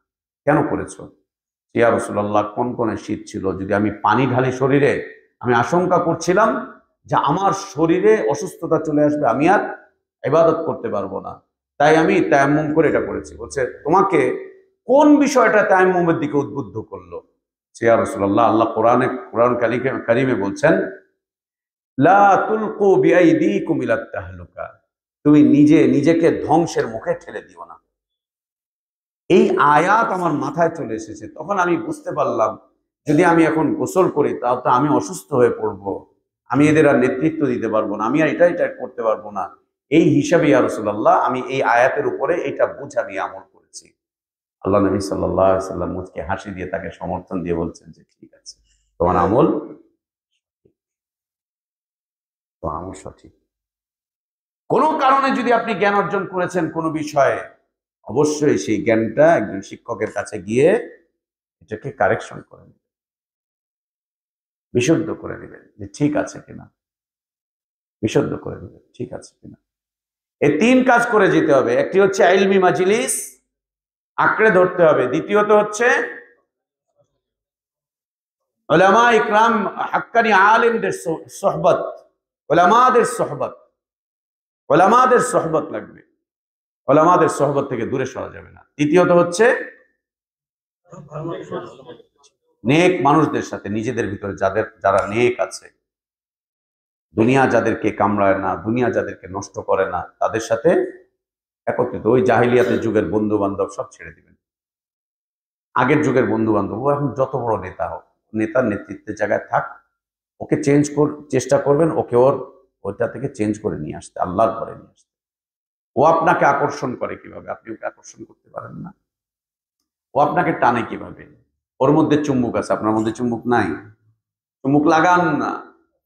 কেন করেছো? ইয়া রাসূলুল্লাহ, কনকনে শীত ছিল, যদি আমি পানি ঢালি শরীরে, আমি আশঙ্কা করছিলাম যে আমার শরীরে অসুস্থতা চলে আসবে, আমি আর ইবাদত করতে পারবো না, তাই আমি তায়াম্মুম করে এটা করেছি। বলছে তোমাকে কোন বিষয়টা তায়াম্মুমের দিকে উদ্বুদ্ধ করলো? ইয়া রাসূলুল্লাহ, আল্লাহ কোরআন কারীমে বলছেন, লা তুলকু বিআইদিকুম ইলাত তাহলুকা, তুমি নিজেকে ধ্বংসের মুখে ঠেলে দিও না। এই আয়াত আমার মাথায় চলে এসেছে। তখন আমি বুঝতে পারলাম যদি আমি এখন গোসল করি তাহলে তো আমি অসুস্থ হয়ে পড়ব, আমি এদের আর নেতৃত্ব দিতে পারবো না, আমি আর এটা করতে পারবো না। এই হিসাবে ইয়া রাসূলুল্লাহ আমি এই আয়াতের উপরে এটা বুঝা নিয়ে আমল করেছি। আল্লাহ নবী সাল্লাল্লাহু আলাইহি ওয়াসাল্লাম মুচকে হাসি দিয়ে তাকে সমর্থন দিয়ে বলছেন যে ঠিক আছে, তোমার আমল সঠিক। কোনো কারণে যদি আপনি জ্ঞান অর্জন করেছেন কোনো বিষয়ে, অবশ্যই সেই জ্ঞানটা একজন শিক্ষকের কাছে গিয়ে এটাকে কারেকশন করে নেবেন, বিশুদ্ধ করে নেবেন যে ঠিক আছে কিনা, বিশুদ্ধ করে নেবেন ঠিক আছে কিনা। এই তিন কাজ করে যেতে হবে। একটি হচ্ছে ইলমি মাজলিস, আঁকড়ে ধরতে হবে। দ্বিতীয়ত হচ্ছে উলামা ইকরাম, হাক্কানি আলিমদের সোহবত, উলামাদের সোহবত, উলামাদের সোহবত লাগবে, উলামাদের সোহবত থেকে দূরে সরা যাবে না। তৃতীয়ত হচ্ছে নেক মানুষদের সাথে, নিজেদের ভিতরে যারা নেক আছে, দুনিয়া যাদেরকে কামড়ায় না, দুনিয়া যাদেরকে নষ্ট করে না, তাদের সাথে একত্রিত। ওই জাহিলিয়াতের যুগের বন্ধু বান্ধব সব ছেড়ে দিবেন। আগের যুগের বন্ধু বান্ধব, ও এখন যত বড় নেতা হোক, নেতার নেতৃত্বের জায়গায় থাক, ওকে চেষ্টা করবেন, ওকে ওইটা থেকে চেঞ্জ করে নিয়ে আসতে, আল্লাহর ঘরে নিয়ে আসতে। ও আপনাকে আকর্ষণ করে কিভাবে? আপনি ওকে আকর্ষণ করতে পারেন না। ও আপনাকে টানে কিভাবে? ওর মধ্যে চুম্বক আছে, আপনার মধ্যে চুম্বক নাই। চুম্বক লাগান না।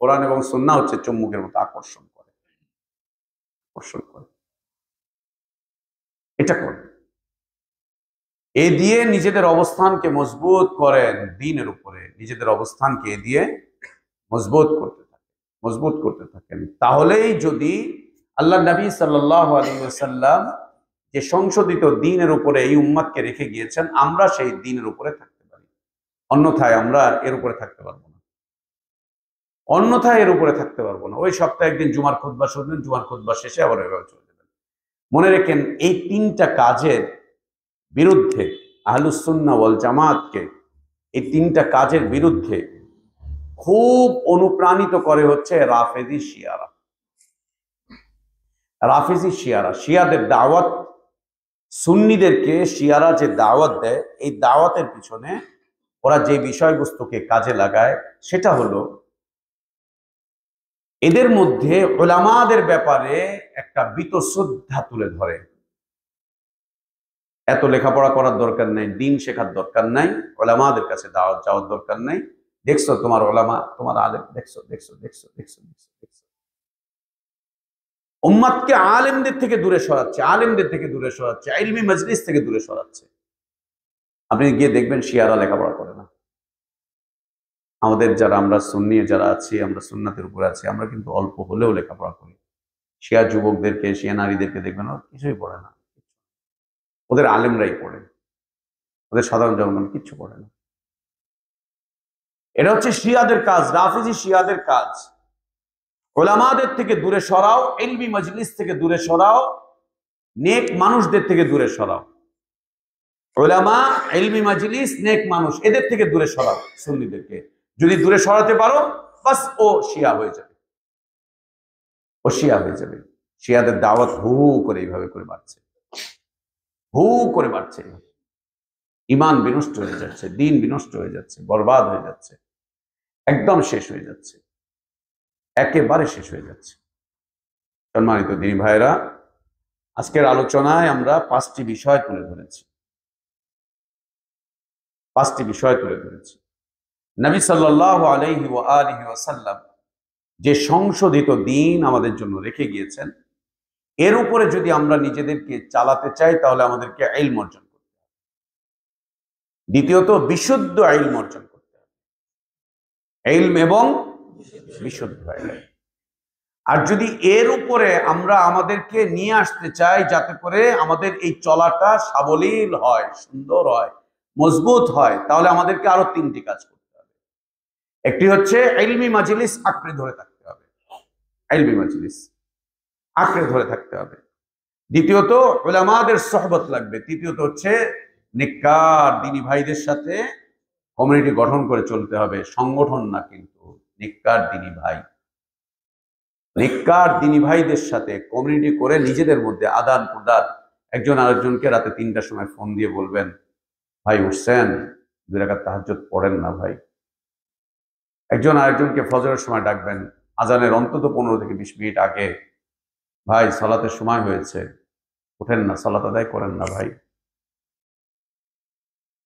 কোরআন এবং সুন্নাহ হচ্ছে চুম্বকের মতো আকর্ষণ করে, আকর্ষণ করে। এটা করেন, এ দিয়ে নিজেদের অবস্থানকে মজবুত করেন, দ্বীনের উপরে নিজেদের অবস্থানকে এ দিয়ে মজবুত করতে থাকেন। তাহলেই যদি আল্লাহ নবী সাল্লাল্লাহু আলাইহি ওয়াসাল্লাম যে সংশোধিত দ্বীনের উপরে এই উম্মতকে রেখে গিয়েছেন, আমরা সেই দ্বীনের উপরে থাকতে পারি, অন্যথায় আমরা এর উপরে থাকতে পারবো না, অন্যথায় এর উপরে থাকতে পারবো না। ওই সপ্তাহে একদিন জুমার খুতবা শুনবেন, জুমার খুতবা শেষে আবার এভাবে চলে যাবেন। মনে রেখেন, এই তিনটা কাজের বিরুদ্ধে আহলুস সুন্নাহ ওয়াল জামাতকে, এই তিনটা কাজের বিরুদ্ধে খুব অনুপ্রাণিত করে হচ্ছে রাফেজি শিয়ারা। রাফেজি শিয়ারা, শিয়াদের দাওয়াত, সুন্নিদেরকে শিয়ারা যে দাওয়াত দেয়, এই দাওয়াতের পিছনে ওরা যে বিষয়বস্তুকে কাজে লাগায় সেটা হলো এদের মধ্যে উলামাদের ব্যাপারে একটা বীতশ্রদ্ধা তুলে ধরে। এত লেখাপড়া করার দরকার নেই, দিন শেখার দরকার নাই, উলামাদের কাছে দাওয়াত যাওয়ার দরকার নাই। দেখছো তোমার উলামা, তোমার আলেম, দেখছো দেখছো দেখছো দেখছো দেখছো দেখছো, উম্মাতকে আলেমদের থেকে দূরে সরাচ্ছে, আলেমদের থেকে দূরে সরাচ্ছে, ইলমি মজলিস থেকে দূরে সরাচ্ছে। আপনি গিয়ে দেখবেন শিয়ারা লেখাপড়া করে না। আমাদের যারা আমরা সুন্নি যারা আছি, আমরা সুন্নাতের উপরে আছি, আমরা কিন্তু অল্প হলেও লেখাপড়া করি। শিয়া যুবকদেরকে, শিয়া নারীদেরকে দেখবেন ওরা কিছুই পড়ে না, ওদের আলেমরাই পড়ে, ওদের সাধারণ জনগণ কিচ্ছু পড়ে না। এটা হচ্ছে শিয়াদের কাজ, রাফিজি শিয়াদের কাজ। উলামাদের থেকে দূরে সরাও, ইলমি মজলিস থেকে দূরে সরাও, নেক মানুষদের থেকে দূরে সরাও। উলামা, ইলমি মজলিস, নেক মানুষ, এদের থেকে দূরে সরাও সুন্নিদেরকে। যদি দূরে সরাতে পারো, বাস ও শিয়া হয়ে যাবে, ও শিয়া হয়ে যাবে। শিয়াদের দাওয়াত হু করে এইভাবে করে বাড়ছে, হু করে বাড়ছে। ইমান বিনষ্ট হয়ে যাচ্ছে, দিন বিনষ্ট হয়ে যাচ্ছে, বরবাদ হয়ে যাচ্ছে, একদম শেষ হয়ে যাচ্ছে, একেবারে শেষ হয়ে যাচ্ছে। সম্মানিত দিনী ভাইরা, আজকের আলোচনায় আমরা 5টি বিষয় তুলে ধরেছি, 5টি বিষয় তুলে ধরেছি। নবী সাল্লাল্লাহু আলাইহি ওয়া আলিহি ওয়াসাল্লাম যে সংশোধিত দ্বীন আমাদের জন্য রেখে গিয়েছেন, এর উপরে যদি আমরা নিজেদেরকে চালাতে চাই তাহলে আমাদেরকে ইলম অর্জন করতে হবে। দ্বিতীয়ত, বিশুদ্ধ ইলম অর্জন করতে হবে, ইলম এবং বিশুদ্ধ ইলম। আর যদি এর উপরে আমরা আমাদেরকে নিয়ে আসতে চাই যাতে করে আমাদের এই চলাটা সাবলীল হয়, সুন্দর হয়, মজবুত হয়, তাহলে আমাদেরকে আরো 3টি কাজ করতে হবে। একটি হচ্ছে ইলমি মাজলিস আঁকড়ে ধরে থাকতে হবে, ইলমি মাজলিস আঁকড়ে ধরে থাকতে হবে। দ্বিতীয়ত, উলামাদের সোহবত লাগবে। তৃতীয়ত হচ্ছে নেককার দ্বীনি ভাইদের সাথে কমিউনিটি গঠন করে চলতে হবে, সংগঠন না, কিন্তু নেককার দ্বীনি ভাই, নেককার দ্বীনি ভাইদের সাথে কমিউনিটি করে নিজেদের মধ্যে আদান প্রদান। একজন আরেকজনকে রাতে 3টার সময় ফোন দিয়ে বলবেন, ভাই উঠছেন, 2 রাকাত তাহাজ্জুদ পড়েন না ভাই। একজন আরেকজনকে ফজরের সময় ডাকবেন, আজানের অন্তত 15 থেকে 20 মিনিট আগে, ভাই সালাতের সময় হয়েছে, ওঠেন না, সালাত আদায় করেন না ভাই।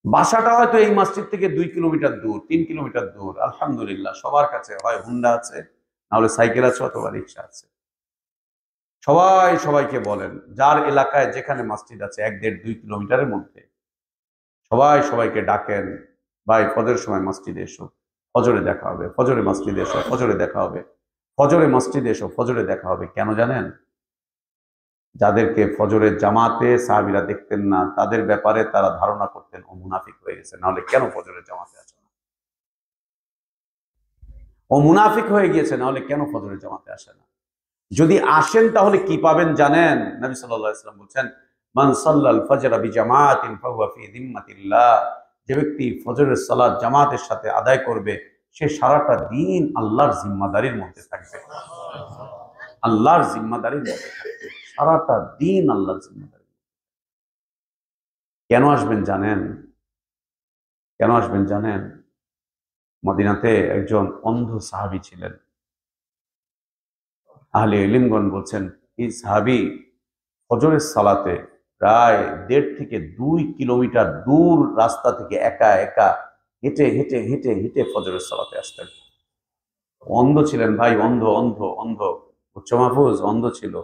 বাসাটা হয়তো এই মসজিদ থেকে 2 কিলোমিটার দূর, 3 কিলোমিটার দূর, আলহামদুলিল্লাহ সবার কাছে হয় হুন্ডা আছে, নাহলে সাইকেল আছে অথবা রিক্সা আছে। সবাই সবাইকে বলেন, যার এলাকায় যেখানে মসজিদ আছে 1-1.5-2 কিলোমিটারের মধ্যে, সবাই সবাইকে ডাকেন, ভাই ফজরের সময় মসজিদে এসো, ফজরে দেখা হবে, ফজরে মসজিদে এসো, ফজরে দেখা হবে, ফজরে মসজিদে এসো, ফজরে দেখা হবে। কেন জানেন? যাদেরকে ফজরের জামাতে সাহাবীরা দেখতেন না, তাদের ব্যাপারে তারা ধারণা করতেন ও মুনাফিক হয়ে গেছে, নাহলে কেন ফজরের জামাতে আসে না? ও মুনাফিক হয়ে গিয়েছে, নাহলে কেন ফজরের জামাতে আসে না? যদি আসেন তাহলে কি পাবেন জানেন? নবী সাল্লাল্লাহু আলাইহি ওয়াসাল্লাম বলেন, মান সাল্লাল ফজরা বিজামাতিন ফাহুয়া ফি যিম্মাতিল্লাহ। যে ব্যক্তি ফজরের সালাত জামাতের সাথে আদায় করবে, সে সারাটা দিন আল্লাহর জিম্মাদারির মধ্যে থাকবে, আল্লাহর জিম্মাদারির মধ্যে থাকবে, সারাটা দিন আল্লাহর জিম্মাদারি। কেন আসবেন জানেন? কেন আসবেন জানেন? মদিনাতে একজন অন্ধ সাহাবী ছিলেন। আহলে ইলমগণ বলছেন, এই সাহাবী ফজরের সালাতে প্রায় 1.5 থেকে 2 কিলোমিটার দূর রাস্তা থেকে একা একা হেঁটে হেঁটে হেঁটে হেঁটে ফজরের সালাতে আসতেন। অন্ধ ছিলেন ভাই, অন্ধ অন্ধ অন্ধ, উচ্চ মাহফুজ, অন্ধ ছিল।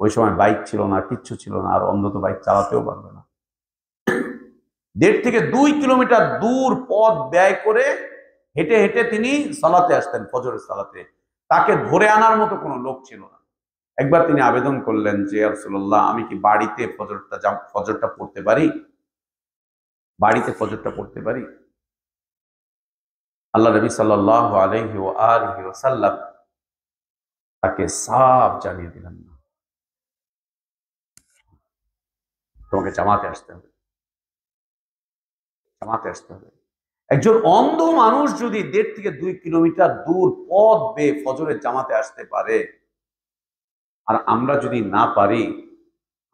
ওই সময় বাইক ছিল না, কিচ্ছু ছিল না, আর অন্ধ তো বাইক চালাতেও পারবে না। 1.5 থেকে 2 কিলোমিটার দূর পথ ব্যয় করে হেঁটে হেঁটে তিনি সালাতে আসতেন, ফজরের সালাতে। তাকে ধরে আনার মতো কোনো লোক ছিল না। একবার তিনি আবেদন করলেন যে, ইয়া রাসূলুল্লাহ, আমি কি বাড়িতে ফজরটা পড়তে পারি? বাড়িতে ফজরটা পড়তে পারি? আল্লাহ নবী সাল্লাল্লাহু আলাইহি ওয়া আলিহি ওয়াসাল্লাম তাকে সাফ জানিয়ে দিলেন, না, তোমাকে জামাতে আসতে হবে, জামাতে আসতে হবে। একজন অন্ধ মানুষ যদি 1.5 থেকে 2 কিলোমিটার দূর পথ বেয়ে ফজরের জামাতে আসতে পারে, আর আমরা যদি না পারি,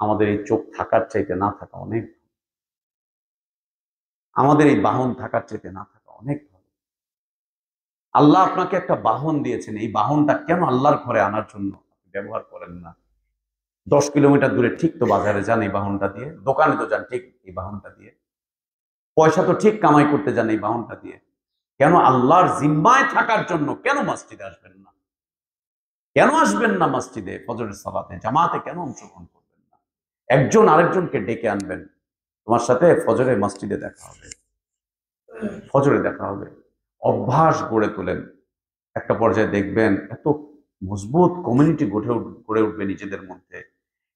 আমাদের এই চোখ থাকার চাইতে না থাকা অনেক, আমাদের এই বাহন থাকার চাইতে না থাকা অনেক ভালো। আল্লাহ আপনাকে একটা বাহন দিয়েছেন, এই বাহনটা কেন আল্লাহর ঘরে আনার জন্য ব্যবহার করেন না? 10 কিলোমিটার দূরে ঠিক তো বাজারে যান এই বাহনটা দিয়ে, দোকানে তো যান ঠিক এই বাহনটা দিয়ে, পয়সা তো ঠিক কামাই করতে যান এই বাহনটা দিয়ে, কেন আল্লাহর জিম্মায় থাকার জন্য কেন মসজিদে আসবেন না? কেন আসবেন না মসজিদে ফজরের সালাতে, জামাতে কেন অংশগ্রহণ করবেন না? একজন আরেকজনকে ডেকে আনবেন, তোমার সাথে ফজরে মসজিদে দেখা হবে, ফজরে দেখা হবে। অভ্যাস গড়ে তোলেন। একটা পর্যায়ে দেখবেন এত মজবুত কমিউনিটি গড়ে উঠবে নিজেদের মধ্যে,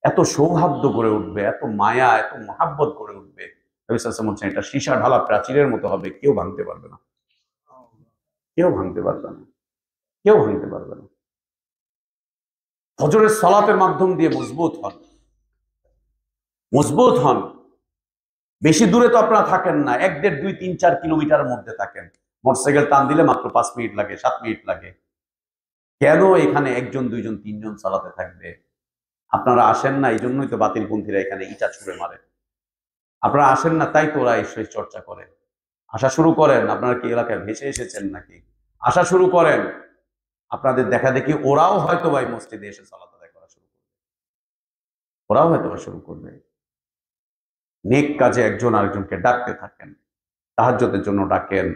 এত সৌহার্দ্য গড়ে উঠবে, এত মায়া, এত মহাব্বত গড়ে উঠবে। বলছেন এটা সীসা ঢালা প্রাচীরের মতো হবে, কেউ ভাঙতে পারবে না, কেউ ভাঙতে পারবে না, কেউ ভাঙতে পারবে না। ফজরের সালাতের মাধ্যম দিয়ে মজবুত হন, মজবুত হন। বেশি দূরে তো আপনারা থাকেন না, 1, 1.5, 2, 3, 4 কিলোমিটারের মধ্যে থাকেন। মোটরসাইকেল টান দিলে মাত্র 5 মিনিট লাগে, 7 মিনিট লাগে। কেন এখানে 1 জন 2 জন 3 জন সালাতে থাকবে? আপনারা আসেন না, এই জন্যই তো বাতিলপন্থীরা এখানে ইটা ছুড়ে মারে। আপনারা আসেন না, তাই তো ওরা এসে চর্চা করে। আসা শুরু করেন। আপনারা কি এলাকায় ভেসে এসেছেন নাকি? আসা শুরু করেন। আপনাদের দেখা দেখি ওরাও হয়তো ভাই মসজিদে এসে সালাত আদায় করা শুরু করবে, ওরাও হয়তো শুরু করবে। নেক কাজে একজন আরেকজনকে ডাকতে থাকেন, তাহাজ্জুদের জন্য ডাকেন,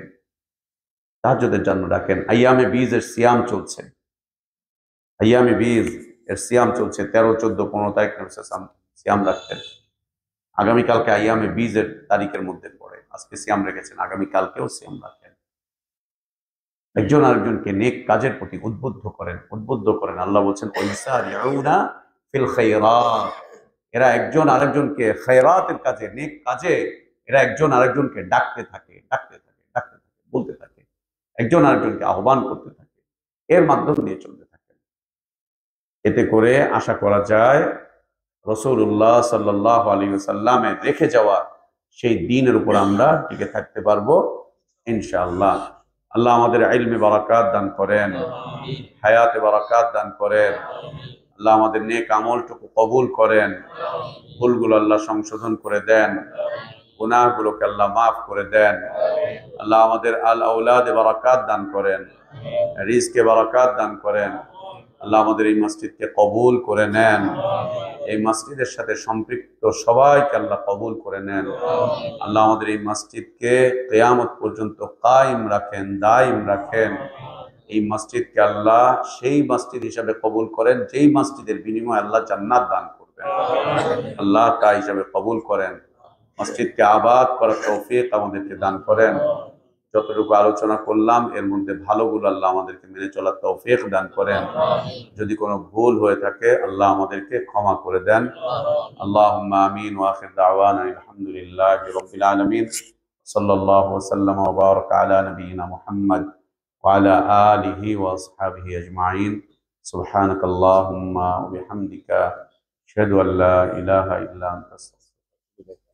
তাহাজ্জুদের জন্য ডাকেন। আইয়ামে বীজ এর সিয়াম চলছে, আইয়ামে বীজ এর সিয়াম চলছে। 13, 14, 15 তারিখ সিয়াম রাখতেন। আগামীকালকে আইয়ামে বীজ এর তারিখের মধ্যে পড়ে। আজকে সিয়াম রেখেছেন, আগামীকালকেও সিয়াম রাখেন। একজন আরেকজনকে নেক কাজের প্রতি উদ্বুদ্ধ করেন, উদ্বুদ্ধ করেন। আল্লাহ বলছেন ওয়াইসারিউনা ফিল খায়রাত, এরা একজন আরেকজনকে খায়রাতের কাজে, নেক কাজে এরা একজন আরেকজনকে ডাকতে থাকে, ডাকতে থাকে, ডাকতে থাকে, বলতে থাকে, একজন আরেকজনকে আহ্বান করতে থাকে, এর মাধ্যম দিয়ে চলতে থাকে। এতে করে আশা করা যায় রাসূলুল্লাহ সাল্লাল্লাহু আলাইহি ওয়াসাল্লামের রেখে যাওয়া সেই দ্বীনের উপর আমরা টিকে থাকতে পারবো ইনশাআল্লাহ। আল্লাহ আমাদের ইলমে বারাকাত দান করেন, হায়াতে বারাকাত দান করেন। আল্লাহ আমাদের নেক আমলটুকু কবুল করেন, ভুলগুলো আল্লাহ সংশোধন করে দেন, গুনাহগুলোকে আল্লাহ মাফ করে দেন। আল্লাহ আমাদের আল আওলাদে বারাকাত দান করেন, রিজকে বারাকাত দান করেন। আল্লাহ আমাদের এই মসজিদকে কবুল করে নেন, এই মসজিদের সাথে সম্পৃক্ত সবাইকে আল্লাহ কবুল করে নেন। আল্লাহ আমাদের এই মসজিদকে কিয়ামত পর্যন্ত কায়েম রাখেন, দায়েম রাখেন। এই মসজিদকে আল্লাহ সেই মসজিদ হিসাবে কবুল করেন যেই মসজিদের বিনিময়ে আল্লাহ জান্নাত দান করবেন। আল্লাহ তা হিসাবে কবুল করেন। মসজিদকে আবাদ করার তৌফিক আমাদেরকে দান করেন। যতটুকু আলোচনা করলাম এর মধ্যে ভালোগুলো আল্লাহ আমাদেরকে মেনে চলার তৌফিক দান করেন। যদি কোনো ভুল হয়ে থাকে আল্লাহ আমাদেরকে ক্ষমা করে দেন। আল্লাহুম্মা আমিন ওয়া আখির দাওয়ানা আলহামদুলিল্লাহি রাব্বিল আলামিন। সাল্লাল্লাহু ওয়া সাল্লামা ওয়া বারাকা আলা নবিয়িনা মুহাম্মদ ওয়া আলা আলিহি ওয়া আসহাবিহি আজমাইন। সুবহানাকাল্লাহুম্মা ওয়া বিহামদিকা আশহাদু আল্লা ইলাহা ইল্লা আনতা আস্তাগফিরুকা।